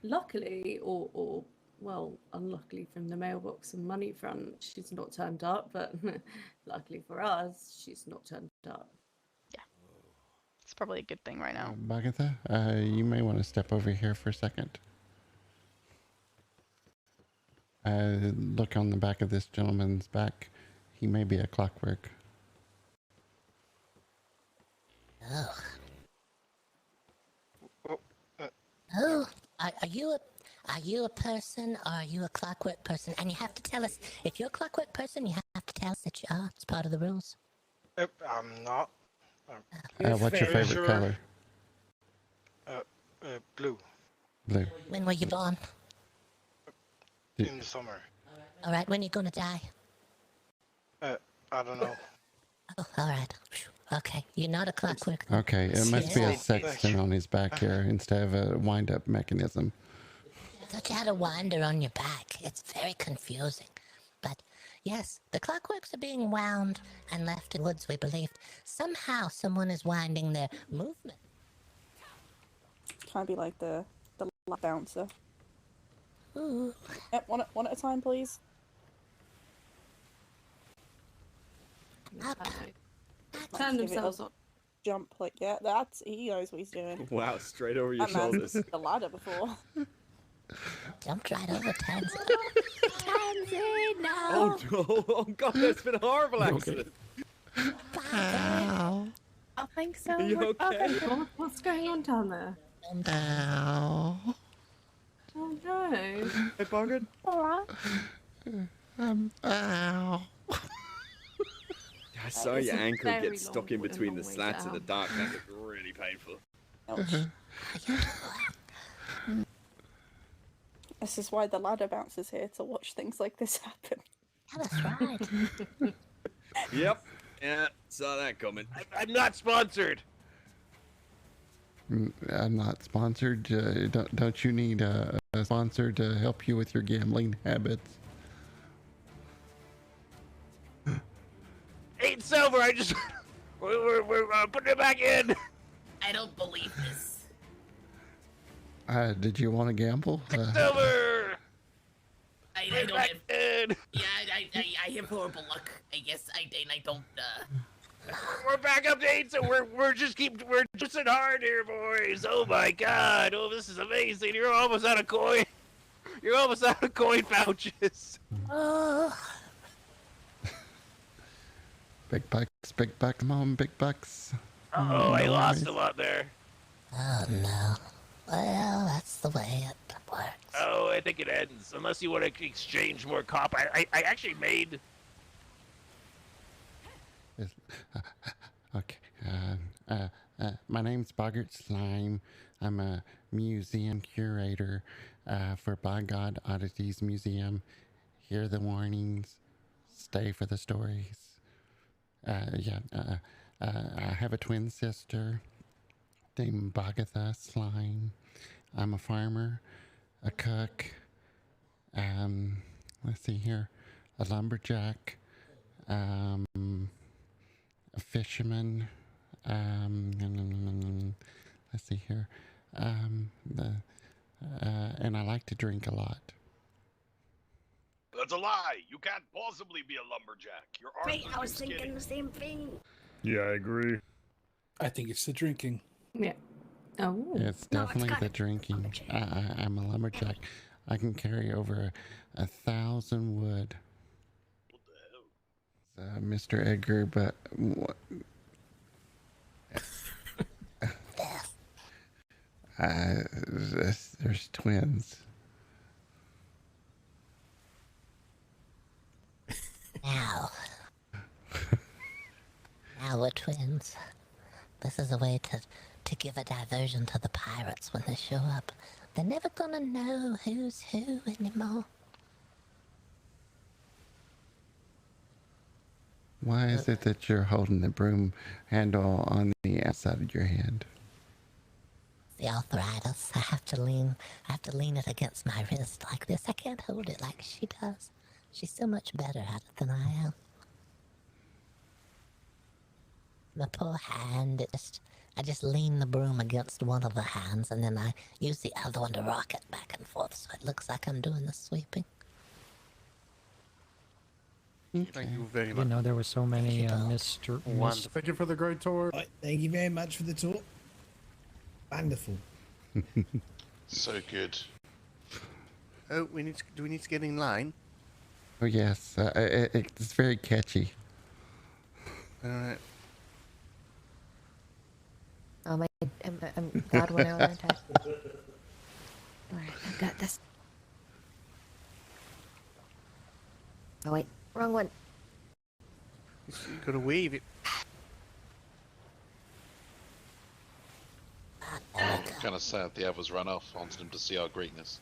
Luckily, or well, unluckily from the mailbox and money front, she's not turned up, but luckily for us, she's not turned up. It's probably a good thing right now. Bagatha, you may want to step over here for a second. Look on the back of this gentleman's back. He may be a clockwork. Oh. Oh, are you a person or are you a clockwork person? And you have to tell us, if you're a clockwork person, you have to tell us that you are. It's part of the rules. I'm not. What's your favorite color? Blue. Blue. When were you born? In the summer. All right, when are you going to die? I don't know. Oh, all right. Okay, you're not a clockwork. Okay, it must be a Yeah. sextant on his back here instead of a wind-up mechanism. I thought you had a winder on your back. It's very confusing. But yes, the clockworks are being wound and left in woods, we believed. Somehow someone is winding their movement. Try and be like the lap bouncer. Ooh. Yep, one at a time, please. Turn Give it themselves a up. Jump, like, yeah, he knows what he's doing. Wow, straight over your That man's shoulders. the ladder before. Jumped right over Tansy. Tansy, no! Oh, oh god, that's been a horrible You accident. I think so. Are you okay? What's going on down there? Ow. Oh no. Hey, BoggOdd. Ow. I saw is your a ankle very get stuck in long- between long the way slats in the down. dark. That looked really painful. This is why the ladder bouncer's here, to watch things like this happen. Yeah, that's right. Yep. Yeah, saw that coming. I'm not sponsored. I'm not sponsored. Don't you need a sponsor to help you with your gambling habits? 8 silver. I just we're putting it back in. I don't believe this. Did you want to gamble? Silver. I don't have. Yeah, I have horrible luck. I guess I don't. We're back up to 8, so we're just hard here, boys. Oh my God! Oh, this is amazing. You're almost out of coin. You're almost out of coin pouches. Oh. Big bucks, come on, big bucks. Oh, I lost a lot there. Oh no. Well, that's the way it works. Oh, I think it ends. Unless you want to exchange more copper. I actually made. Okay. My name's BoggOdd Slime. I'm a museum curator for BoggOdd Oddities Museum. Hear the warnings. Stay for the stories. I have a twin sister named BoggOdd Slime. I'm a farmer, a cook, let's see here, a lumberjack, a fisherman, let's see here, and I like to drink a lot. That's a lie. You can't possibly be a lumberjack. Your arms Wait, are I was too skinny. thinking the same thing. Yeah, I agree. I think it's the drinking. Yeah. Oh. It's definitely the drinking. I'm a lumberjack. I can carry over 1,000 wood. Mr. Edgar, but what? There's twins. Now. Now we're twins. This is a way to give a diversion to the pirates when they show up. They're never gonna know who's who anymore. Why is it that you're holding the broom handle on the outside of your hand? The arthritis. I have to lean it against my wrist like this. I can't hold it like she does. She's so much better at it than I am. My poor hand, I just lean the broom against one of the hands and then I use the other one to rock it back and forth so it looks like I'm doing the sweeping. Thank you very much. Didn't know there were so many Wonderful. Thank you for the great tour. Thank you very much for the tour. Wonderful. So good. Oh, do we need to get in line? Oh yes, it's very catchy. Alright. Oh my, I'm glad when I was attacked. Alright, I've got this. Oh wait, wrong one. You gotta wave it. Kind of sad the others run off. I wanted them to see our greatness.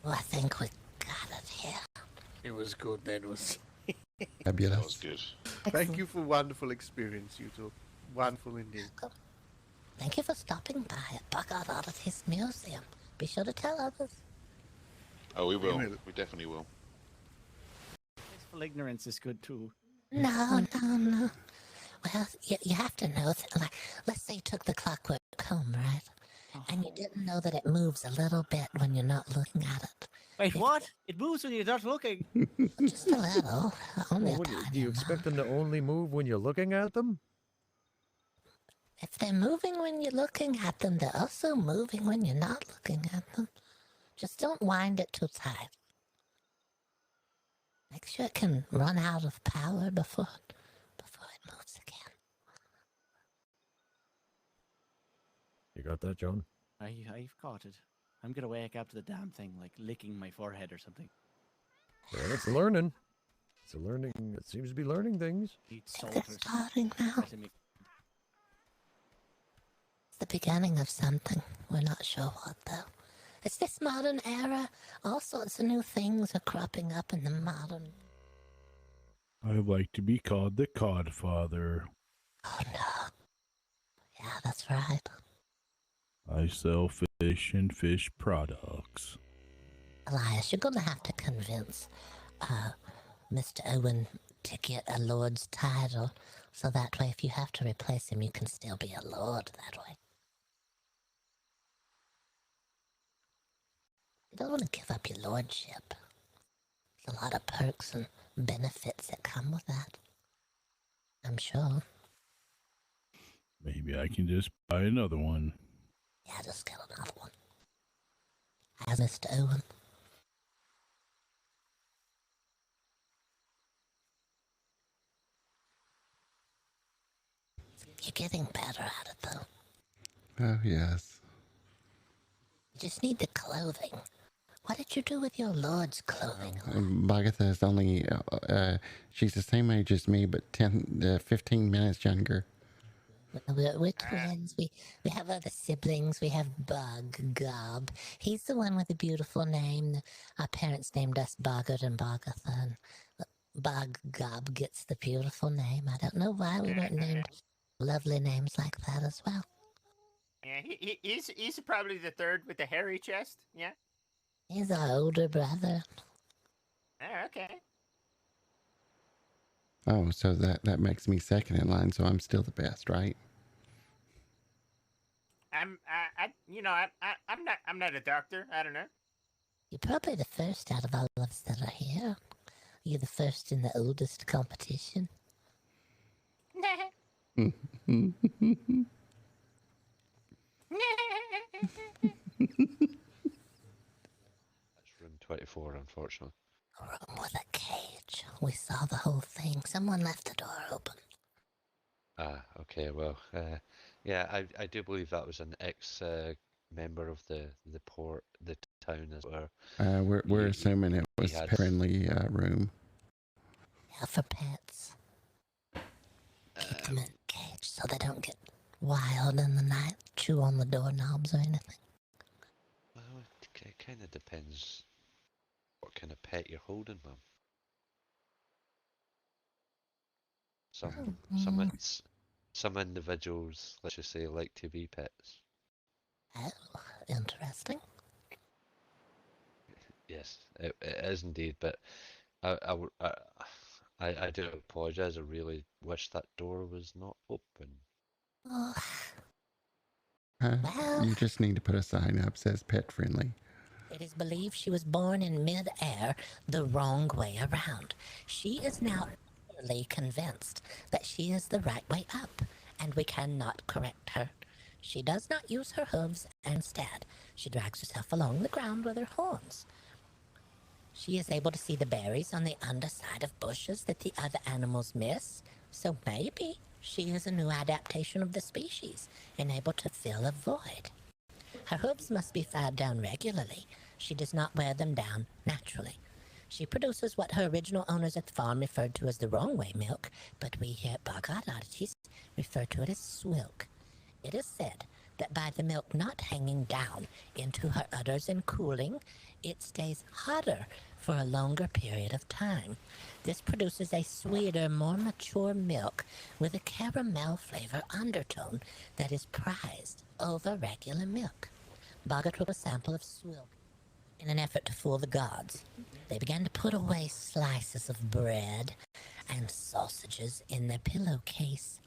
Well, I think we got it here. It was good, that was. Fabulous. That was good. Thank you for wonderful experience, you two. Wonderful indeed. Thank you for stopping by at BoggOdd Oddities Museum. Be sure to tell others. Oh, we will. We definitely will. Peaceful ignorance is good too. No. Well, you have to know that, like, let's say you took the clockwork home, right? And you didn't know that it moves a little bit when you're not looking at it. Wait, what? It moves when you're not looking. Just a little. Only a Well, tiny do you amount. expect them to only move when you're looking at them? If they're moving when you're looking at them, they're also moving when you're not looking at them. Just don't wind it too tight. Make sure it can run out of power before it moves again. You got that, John? I've got it. I'm gonna wake up to the damn thing like licking my forehead or something. Well, it's learning. It's a learning. It seems to be learning things. It's starting now. It's the beginning of something. We're not sure what, though. It's this modern era. All sorts of new things are cropping up in the modern... I'd like to be called the Codfather. Oh, no. Yeah, that's right. I sell fish and fish products. Elias, you're going to have to convince Mr. Owen to get a lord's title, so that way if you have to replace him, you can still be a lord that way. You don't want to give up your lordship. There's a lot of perks and benefits that come with that. I'm sure. Maybe I can just buy another one. Yeah, just get another one. As Mr. Owen. You're getting better at it, though. Oh, yes. You just need the clothing. What did you do with your lord's clothing? Bagatha is only, she's the same age as me, but 15 minutes younger. We're twins. We have other siblings. We have BoggOdd. He's the one with the beautiful name. Our parents named us BoggOdd and Bagatha. And BoggOdd gets the beautiful name. I don't know why we weren't named lovely names like that as well. Yeah, he's probably the third with the hairy chest. Yeah. He's our older brother. Oh, okay. Oh, so that makes me second in line, so I'm still the best, right? I'm not a doctor. I don't know. You're probably the first out of all of us that are here. You're the first in the oldest competition. That's room 24, unfortunately. A room with a cage. We saw the whole thing. Someone left the door open. Ah, okay, well, yeah, I do believe that was an ex-member of the town as well. We're assuming it was a pet-friendly room. Yeah, for pets. Keep them in a cage so they don't get wild in the night, chew on the doorknobs or anything. Well, it kind of depends what kind of pet you're holding, Mum. Some individuals, let's just say, like to be pets. Oh, interesting. Yes, it is indeed, but I do apologise. I really wish that door was not open. Oh. You just need to put a sign up says pet friendly. It is believed she was born in mid-air the wrong way around. She is now utterly convinced that she is the right way up, and we cannot correct her. She does not use her hooves, and instead, she drags herself along the ground with her horns. She is able to see the berries on the underside of bushes that the other animals miss, so maybe she is a new adaptation of the species and able to fill a void. Her hooves must be fired down regularly. She does not wear them down naturally. She produces what her original owners at the farm referred to as the wrong way milk, but we here at BoggOdd Oddities refer to it as swilk. It is said that by the milk not hanging down into her udders and cooling, it stays hotter for a longer period of time. This produces a sweeter, more mature milk with a caramel flavor undertone that is prized over regular milk. BoggOdd took a sample of swilk in an effort to fool the gods. They began to put away slices of bread and sausages in their pillowcase.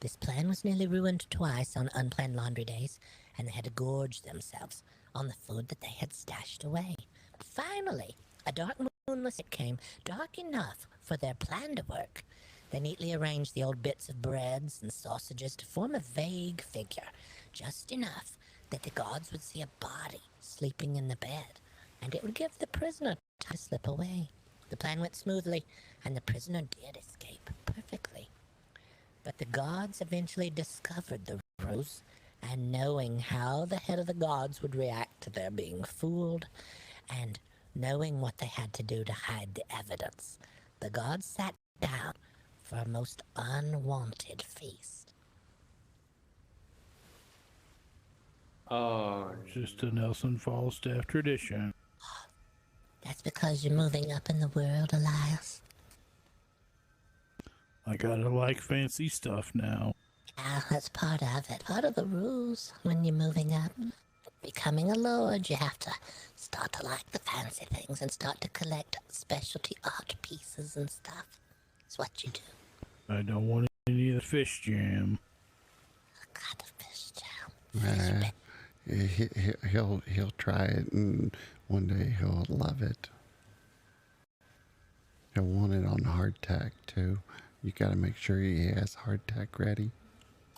This plan was nearly ruined twice on unplanned laundry days, and they had to gorge themselves on the food that they had stashed away. Finally, a dark moonless night came, dark enough for their plan to work. They neatly arranged the old bits of breads and sausages to form a vague figure, just enough that the gods would see a body sleeping in the bed, and it would give the prisoner time to slip away. The plan went smoothly, and the prisoner did escape perfectly. But the gods eventually discovered the ruse, and knowing how the head of the gods would react to their being fooled, and Knowing what they had to do to hide the evidence, the gods sat down for a most unwanted feast. Oh, Just a Nelson Falstaff tradition. That's because you're moving up in the world, Elias. I gotta like fancy stuff now. Yeah, that's part of it. Part of the rules when you're moving up. Becoming a lord, you have to start to like the fancy things and start to collect specialty art pieces and stuff. It's what you do. I don't want any of the fish jam. God, the fish jam. He'll try it, and one day he'll love it. He'll want it on hardtack too. You got to make sure he has hardtack ready.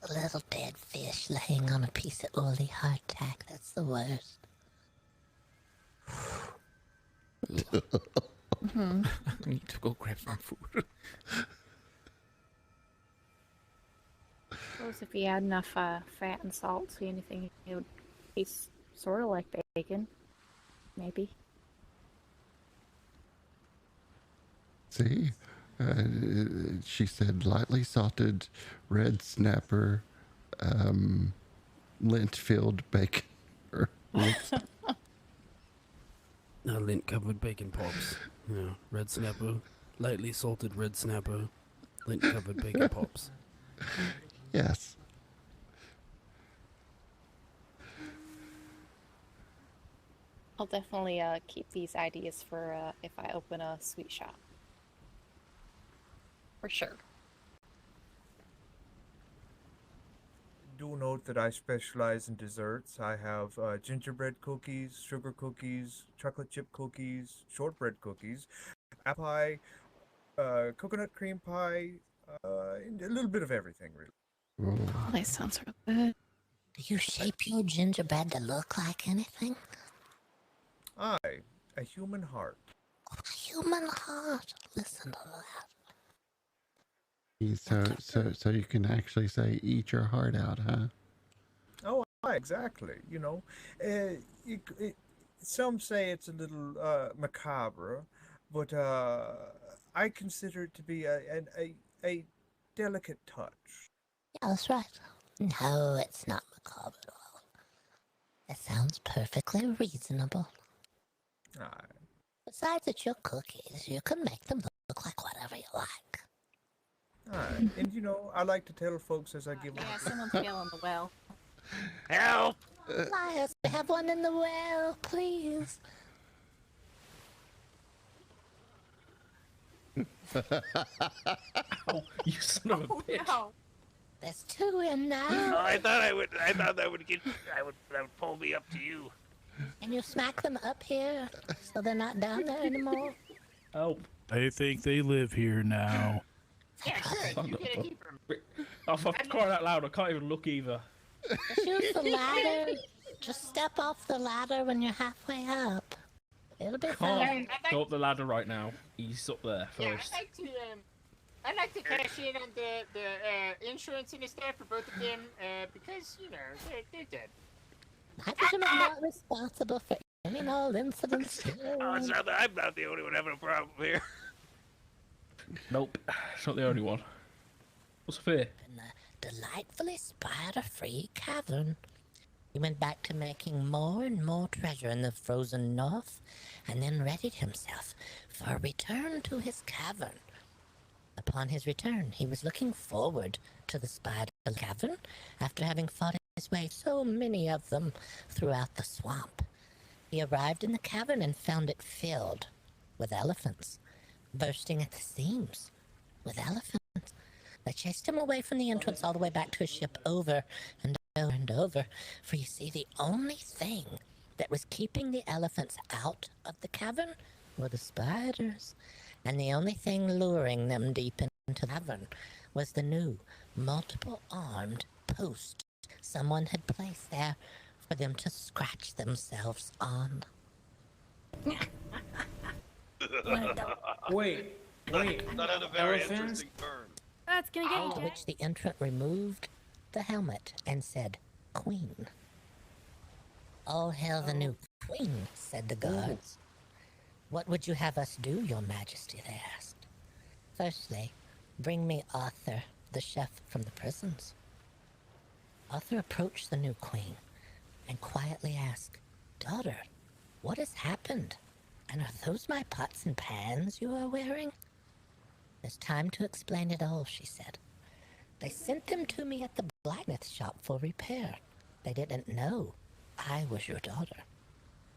A little dead fish laying on a piece of oily hardtack. That's the worst. I need to go grab some food. Suppose if you add enough fat and salt to anything, it would taste sort of like bacon. Maybe. See? She said lightly salted red snapper, lint-filled bacon. Lint-covered bacon pops. Yeah, red snapper, lightly salted red snapper, lint-covered bacon pops. Yes. I'll definitely keep these ideas for if I open a sweet shop. For sure. Do note that I specialize in desserts. I have gingerbread cookies, sugar cookies, chocolate chip cookies, shortbread cookies, apple pie, coconut cream pie, and a little bit of everything, really. Oh, that sounds real good. Do you shape your gingerbread to look like anything? Aye, a human heart. A human heart. Listen to that. So you can actually say, eat your heart out, huh? Oh, aye, exactly. You know, some say it's a little macabre, but I consider it to be a delicate touch. Yeah, that's right. No, it's not macabre at all. It sounds perfectly reasonable. Aye. Besides, it's your cookies. You can make them look like whatever you like. Aye. And you know, I like to tell folks as I give them. Yeah, someone's filling the well. Help! Elias, we have one in the well, please. Oh, you son of a bitch! No. There's two in now. Oh, I thought that would pull me up to you. And you smack them up here so they're not down there anymore. Oh, I think they live here now. Yeah, sure. You get to keep them. I'm crying out loud. I can't even look either. Just use the ladder. Just step off the ladder when you're halfway up. It'll be fine. Go up the ladder right now. He's up there first. Yeah, I'd like to cash in on the insurance and stuff for both of them, because, you know, they're dead. Hydrogen is not responsible for any and all incidents. Oh, it's not that I'm not the only one having a problem here. Nope, it's not the only one. What's the fear? In the delightfully spider-free cavern. He went back to making more and more treasure in the frozen north, and then readied himself for a return to his cavern. Upon his return, he was looking forward to the spider cavern after having fought his way so many of them throughout the swamp. He arrived in the cavern and found it filled with elephants, bursting at the seams with elephants. They chased him away from the entrance all the way back to his ship over and over and over, for you see, the only thing that was keeping the elephants out of the cavern were the spiders, and the only thing luring them deep into the cavern was the new multiple-armed post someone had placed there for them to scratch themselves on. Wait. That had a very Elephants? interesting turn. That's gonna get To which the entrant removed the helmet and said, "Queen." "All hail the new queen," said the guards. What would you have us do, your majesty, they asked. Firstly, bring me Arthur, the chef from the prisons. Arthur approached the new queen and quietly asked, Daughter, what has happened? And are those my pots and pans you are wearing? There's time to explain it all, she said. They sent them to me at the blacksmith shop for repair. They didn't know I was your daughter.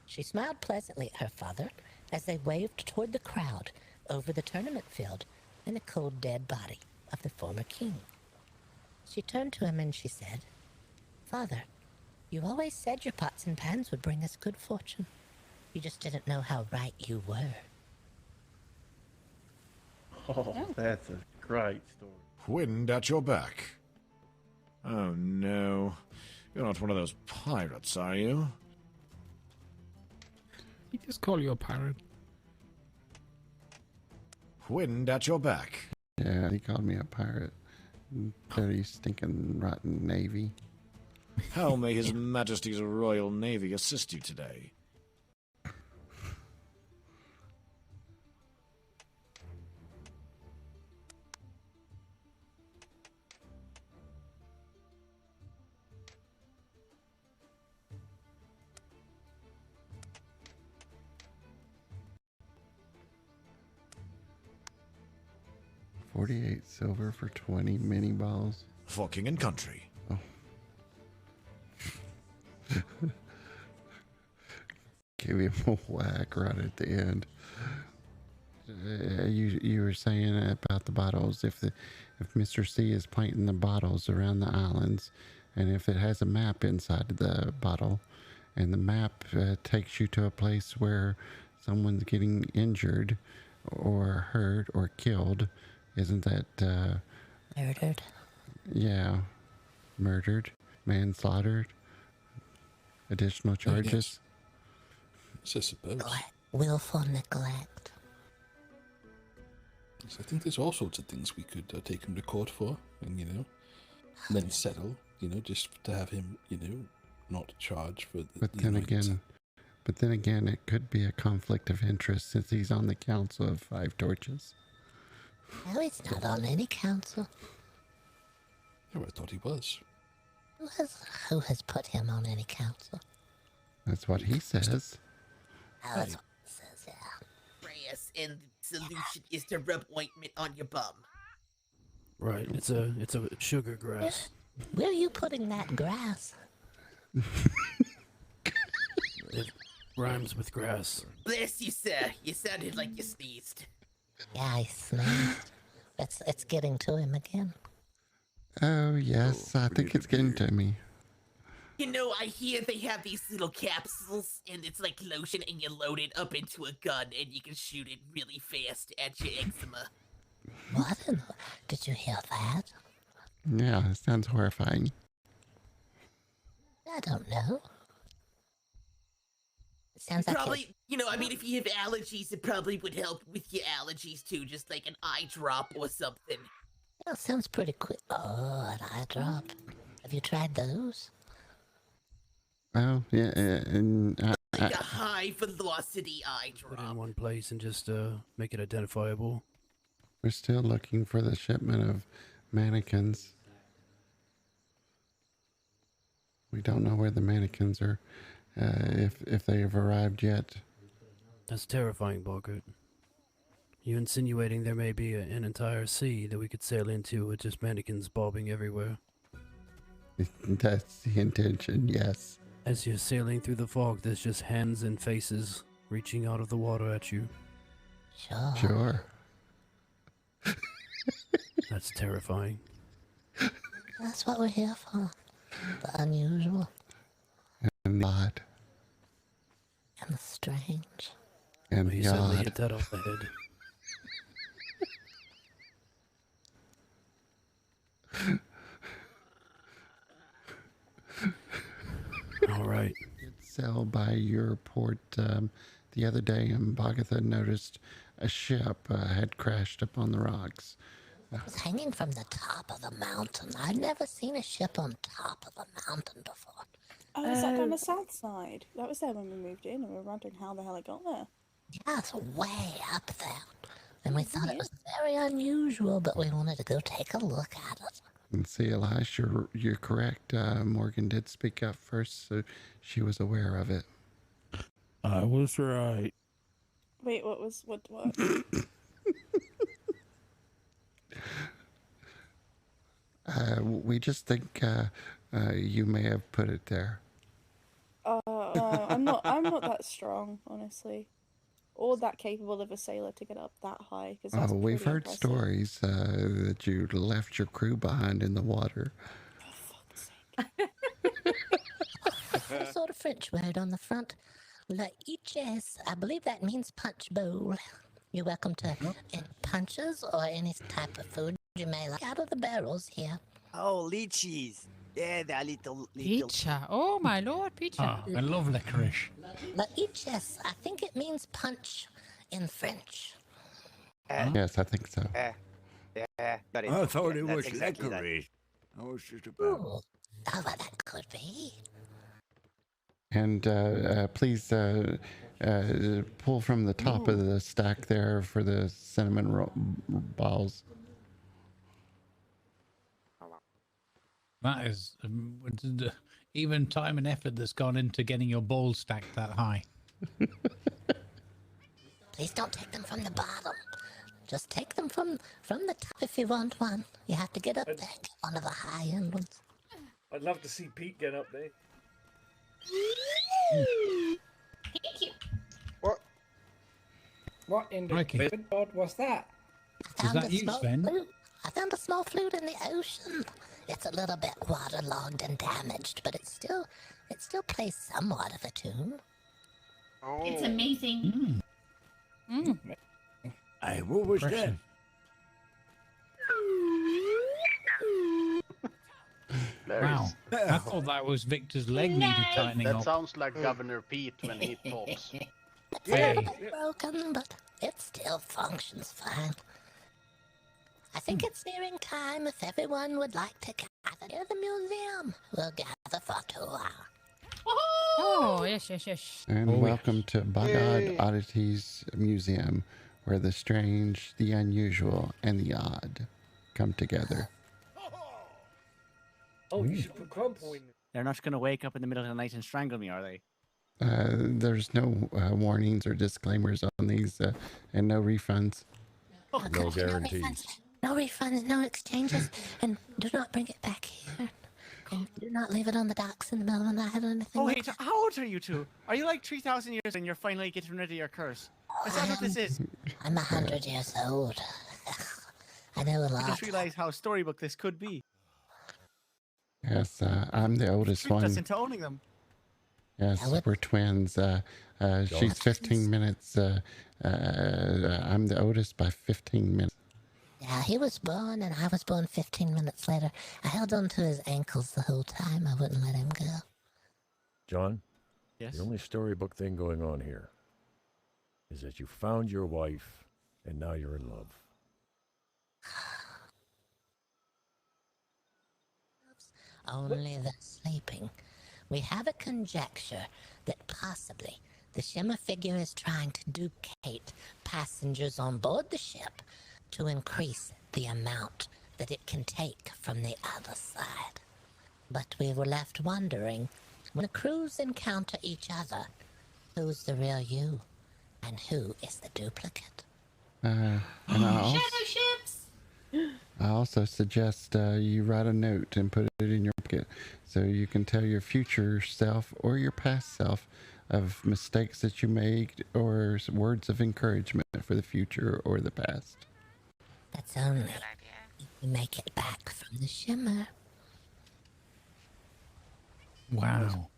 She smiled pleasantly at her father as they waved toward the crowd over the tournament field and the cold dead body of the former king. She turned to him and she said, Father, you always said your pots and pans would bring us good fortune. You just didn't know how right you were. Oh, that's a great story. Wind at your back. Oh no. You're not one of those pirates, are you? He just call you a pirate. Wind at your back. Yeah, he called me a pirate. Dirty, stinking, rotten navy. How may His Majesty's Royal Navy assist you today? $48 silver for 20 mini balls. For king and country. Oh. Give him a whack right at the end. You were saying about the bottles. If Mr. C is planting the bottles around the islands, and if it has a map inside the bottle, and the map takes you to a place where someone's getting injured or hurt or killed, isn't that Murdered? Yeah, murdered, manslaughtered, additional charges. Yes, I suppose. Willful neglect. So I think there's all sorts of things we could take him to court for, and then settle. Just to have him, not charged for. But then again, it could be a conflict of interest since he's on the council of 5 Torches. No, he's not on any council. Oh, I thought he was. Who has put him on any council? That's what he says. Oh, that's what he says, yeah. Reyes, and the solution is to rub ointment on your bum. Right, it's a sugar grass. Where are you putting that grass? It rhymes with grass. Bless you, sir. You sounded like you sneezed. Yeah, I sneezed. It's getting to him again. Oh, yes, I think it's getting to me. I hear they have these little capsules, and it's like lotion, and you load it up into a gun, and you can shoot it really fast at your eczema. What? Did you hear that? Yeah, it sounds horrifying. I don't know. It sounds like probably, if you have allergies, it probably would help with your allergies too, just like an eye drop or something. That sounds pretty quick. Oh, an eye drop. Have you tried those? Oh, yeah, and Like a high velocity eye drop. Put it in one place and just make it identifiable. we're still looking for the shipment of mannequins. We don't know where the mannequins are, if they have arrived yet. That's terrifying, BoggOdd. You insinuating there may be an entire sea that we could sail into with just mannequins bobbing everywhere? That's the intention, yes. As you're sailing through the fog, there's just hands and faces reaching out of the water at you. Sure. That's terrifying. That's what we're here for. The unusual. And the odd. And the strange. And Well, you the certainly odd. hit that off the head. All right. Sail by your port the other day, and Bogatha noticed a ship had crashed up on the rocks. It was hanging from the top of the mountain. I'd never seen a ship on top of a mountain before. Oh, is that on the south side? That was there when we moved in, and we were wondering how the hell it got there. Yeah, it's way up there. And we thought it was very unusual, but we wanted to go take a look at it. And see, Elias, you're correct. Morgan did speak up first, so she was aware of it. I was right. Wait, what? We just think you may have put it there. I'm not that strong, honestly, or that capable of a sailor to get up that high. Because that's We've pretty heard impressive. stories that you left your crew behind in the water. Some sort of French word on the front. Laiches, I believe that means punch bowl. You're welcome to any punches or any type of food you may like out of the barrels here. Oh, lychees. Yeah, they're little. Pizza. Oh, my lord, pizza. I love licorice. Laiches, I think it means punch in French. Yes, I think so. Yeah, I thought it that's was exactly that. licorice. I was just about. Oh, well, that could be. And please pull from the top of the stack there for the cinnamon balls. That is even time and effort that's gone into getting your balls stacked that high. Please don't take them from the bottom. Just take them from the top if you want one. You have to get up there, get one of the high-end ones. I'd love to see Pete get up there. What in the good God was that? Is that you, Sven? I found a small flute in the ocean. It's a little bit waterlogged and damaged, but it still plays somewhat of a tune. Oh. It's amazing. Hey, what was that? Wow. I thought that was Victor's leg needed tightening That up. sounds like Governor Pete when he talks. It's a little bit broken, but it still functions fine. I think it's nearing time if everyone would like to gather near the museum. We'll gather for 2 hours. Oh, yes. And welcome to BoggOdd Oddities Museum, where the strange, the unusual, and the odd come together. Oh, you should put Crumple in. They're not going to wake up in the middle of the night and strangle me, are they? There's no warnings or disclaimers on these, and no refunds. No guarantees. No refunds, no exchanges, and do not bring it back here. And do not leave it on the docks in the middle of the night or anything. Oh, wait, how old are you two? Are you like 3,000 years and you're finally getting rid of your curse? Is that what this is? I'm 100 years old. I know a lot. I just realized how storybook this could be. Yes, I'm the oldest Tricked us one. into owning them. Yes, we're twins. She's 15 minutes. I'm the oldest by 15 minutes. Yeah, he was born and I was born 15 minutes later. I held on to his ankles the whole time. I wouldn't let him go. John? Yes? The only storybook thing going on here is that you found your wife and now you're in love. Only the sleeping. We have a conjecture that possibly the shimmer figure is trying to duplicate passengers on board the ship to increase the amount that it can take from the other side. But we were left wondering, when the crews encounter each other, who's the real you and who is the duplicate? And Shadow ships! I also suggest you write a note and put it in your pocket so you can tell your future self or your past self of mistakes that you made or words of encouragement for the future or the past. That's only if we make it back from the shimmer. Wow.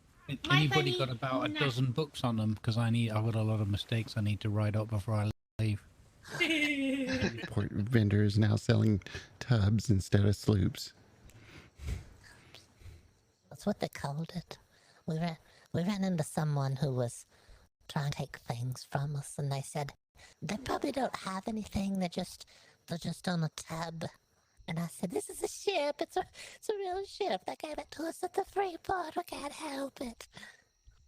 Anybody got about a dozen books on them? Because I've got a lot of mistakes I need to write up before I leave. Port vendor is now selling tubs instead of sloops. That's what they called it. We ran into someone who was trying to take things from us, and they said they probably don't have anything. They're just on a tub. And I said, "This is a ship. It's a real ship. They gave it to us at the free port. We can't help it.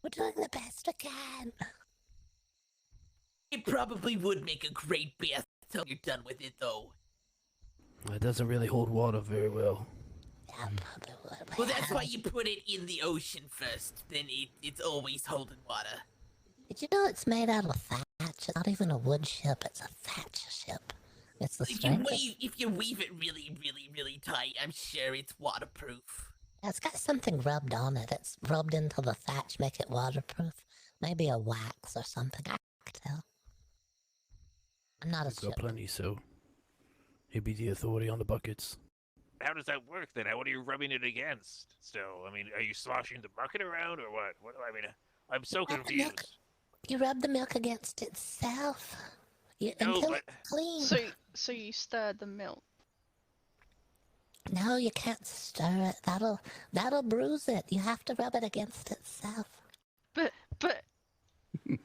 We're doing the best we can." It probably would make a great bath until you're done with it, though. It doesn't really hold water very well. Well, that's why you put it in the ocean first. Then it's always holding water. Did you know it's made out of thatch? It's not even a wood ship, it's a thatch ship. It's the strength. If you weave it really, really, really tight, I'm sure it's waterproof. Yeah, it's got something rubbed on it. It's rubbed into the thatch, make it waterproof. Maybe a wax or something. I can't tell. I'm not a We've got plenty, so he'd be the authority on the buckets. How does that work then? What are you rubbing it against? Still, I mean, are you sloshing the bucket around or what? What I mean, I'm so confused. You rub the milk against itself. Until it's clean. So you stir the milk. No, you can't stir it. That'll bruise it. You have to rub it against itself. But I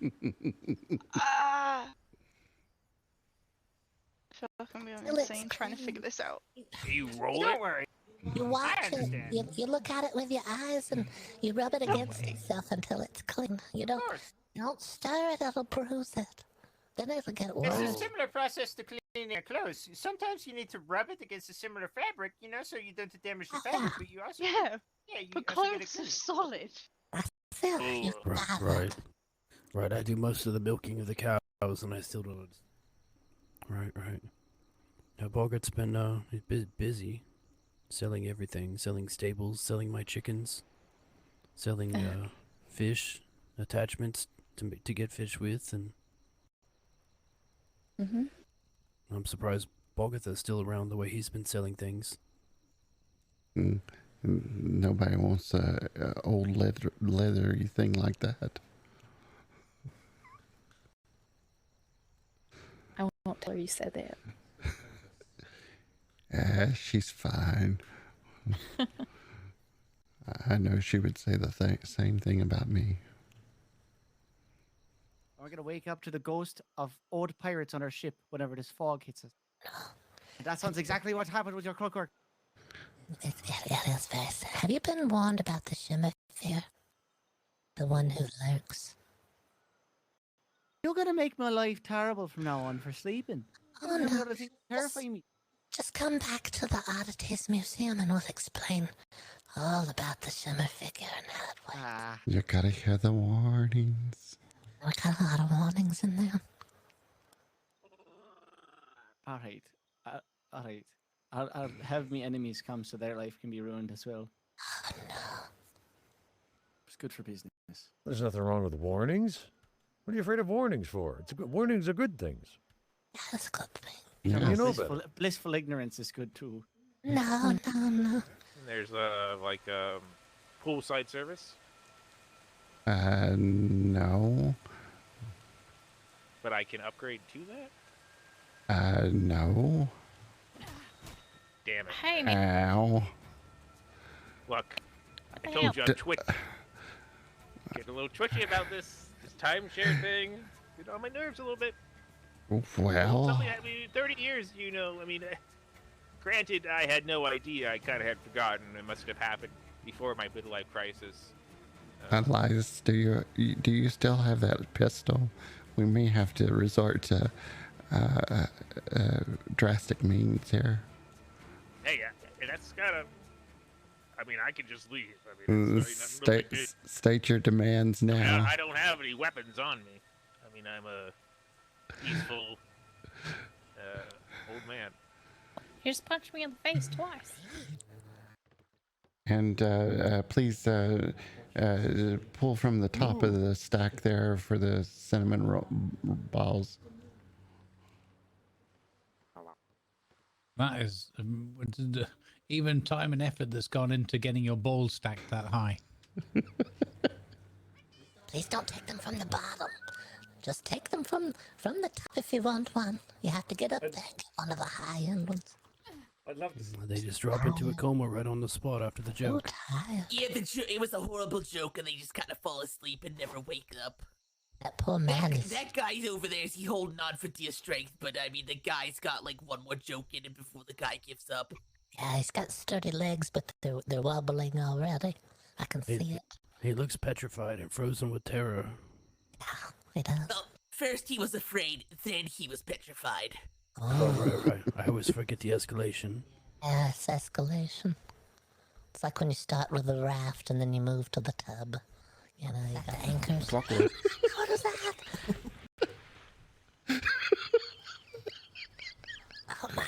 feel like I'm going insane trying to figure this out. You roll Don't it? worry. You watch it. You look at it with your eyes and you rub it against itself until it's clean. You don't stir it, it'll bruise it. Then it'll get worse. It's a similar process to cleaning your clothes. Sometimes you need to rub it against a similar fabric, so you don't damage the fabric, but you also... But clothes are solid. Right, I do most of the milking of the cows and I still don't... Right. Now, BoggOdd's been busy selling everything, selling stables, selling my chickens, selling fish, attachments to get fish with, and I'm surprised BoggOdd is still around the way he's been selling things. Nobody wants a old leathery thing like that. I won't tell her you said that. She's fine. I know she would say the same thing about me. We're going to wake up to the ghost of old pirates on our ship whenever this fog hits us. And that sounds exactly what happened with your clockwork. It is very sad. Have you been warned about the Shimmer Fear? The one who lurks? You're going to make my life terrible from now on for sleeping. Oh no. Terrify me. Just come back to the Oddities Museum and we'll explain all about the Shimmer Figure and how it works. You gotta hear the warnings. We got a lot of warnings in there. Alright. I'll have me enemies come so their life can be ruined as well. Oh no. It's good for business. There's nothing wrong with warnings. What are you afraid of warnings for? Warnings are good things. Yeah, that's a good thing. You know better. Blissful ignorance is good too. No. There's like poolside service, No. but I can upgrade to that. No. Damn it! Hey, Ow. Look, I told you I'm getting a little twitchy about this timeshare thing. Get on my nerves a little bit. Well. Something I mean, 30 years, I mean, granted, I had no idea. I kind of had forgotten. It must have happened before my midlife crisis. Elias, do you still have that pistol? We may have to resort to drastic means here. Hey, that's kind of... I mean, I can just leave. I mean, State your demands now. I don't have any weapons on me. I mean, I'm a peaceful old man. You just punched me in the face twice. And please pull from the top of the stack there for the cinnamon balls. That is even time and effort that's gone into getting your balls stacked that high. Please don't take them from the bottom. Just take them from the top if you want one. You have to get up there, get one of the high-end ones. I'd love to see. They just drop into a coma right on the spot after the joke. Yeah, it was a horrible joke, and they just kind of fall asleep and never wake up. That poor man That guy's over there, is he holding on for dear strength, but I mean, the guy's got like one more joke in him before the guy gives up. Yeah, he's got sturdy legs, but they're wobbling already. I can see it. He looks petrified and frozen with terror. He does. Well, first he was afraid, then he was petrified. Right. I always forget the escalation. Yes, escalation. It's like when you start with the raft and then you move to the tub. You know, you got anchors. Clockwork. What is that? Oh my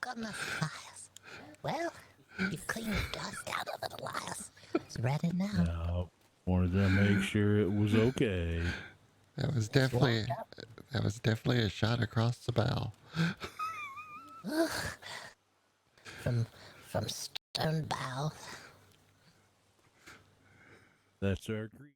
goodness, Elias. Well, you've cleaned the dust out of it, Elias. It's ready now. No, wanted to make sure it was okay. That was definitely a shot across the bow. From Stone Bow. That's our agreement.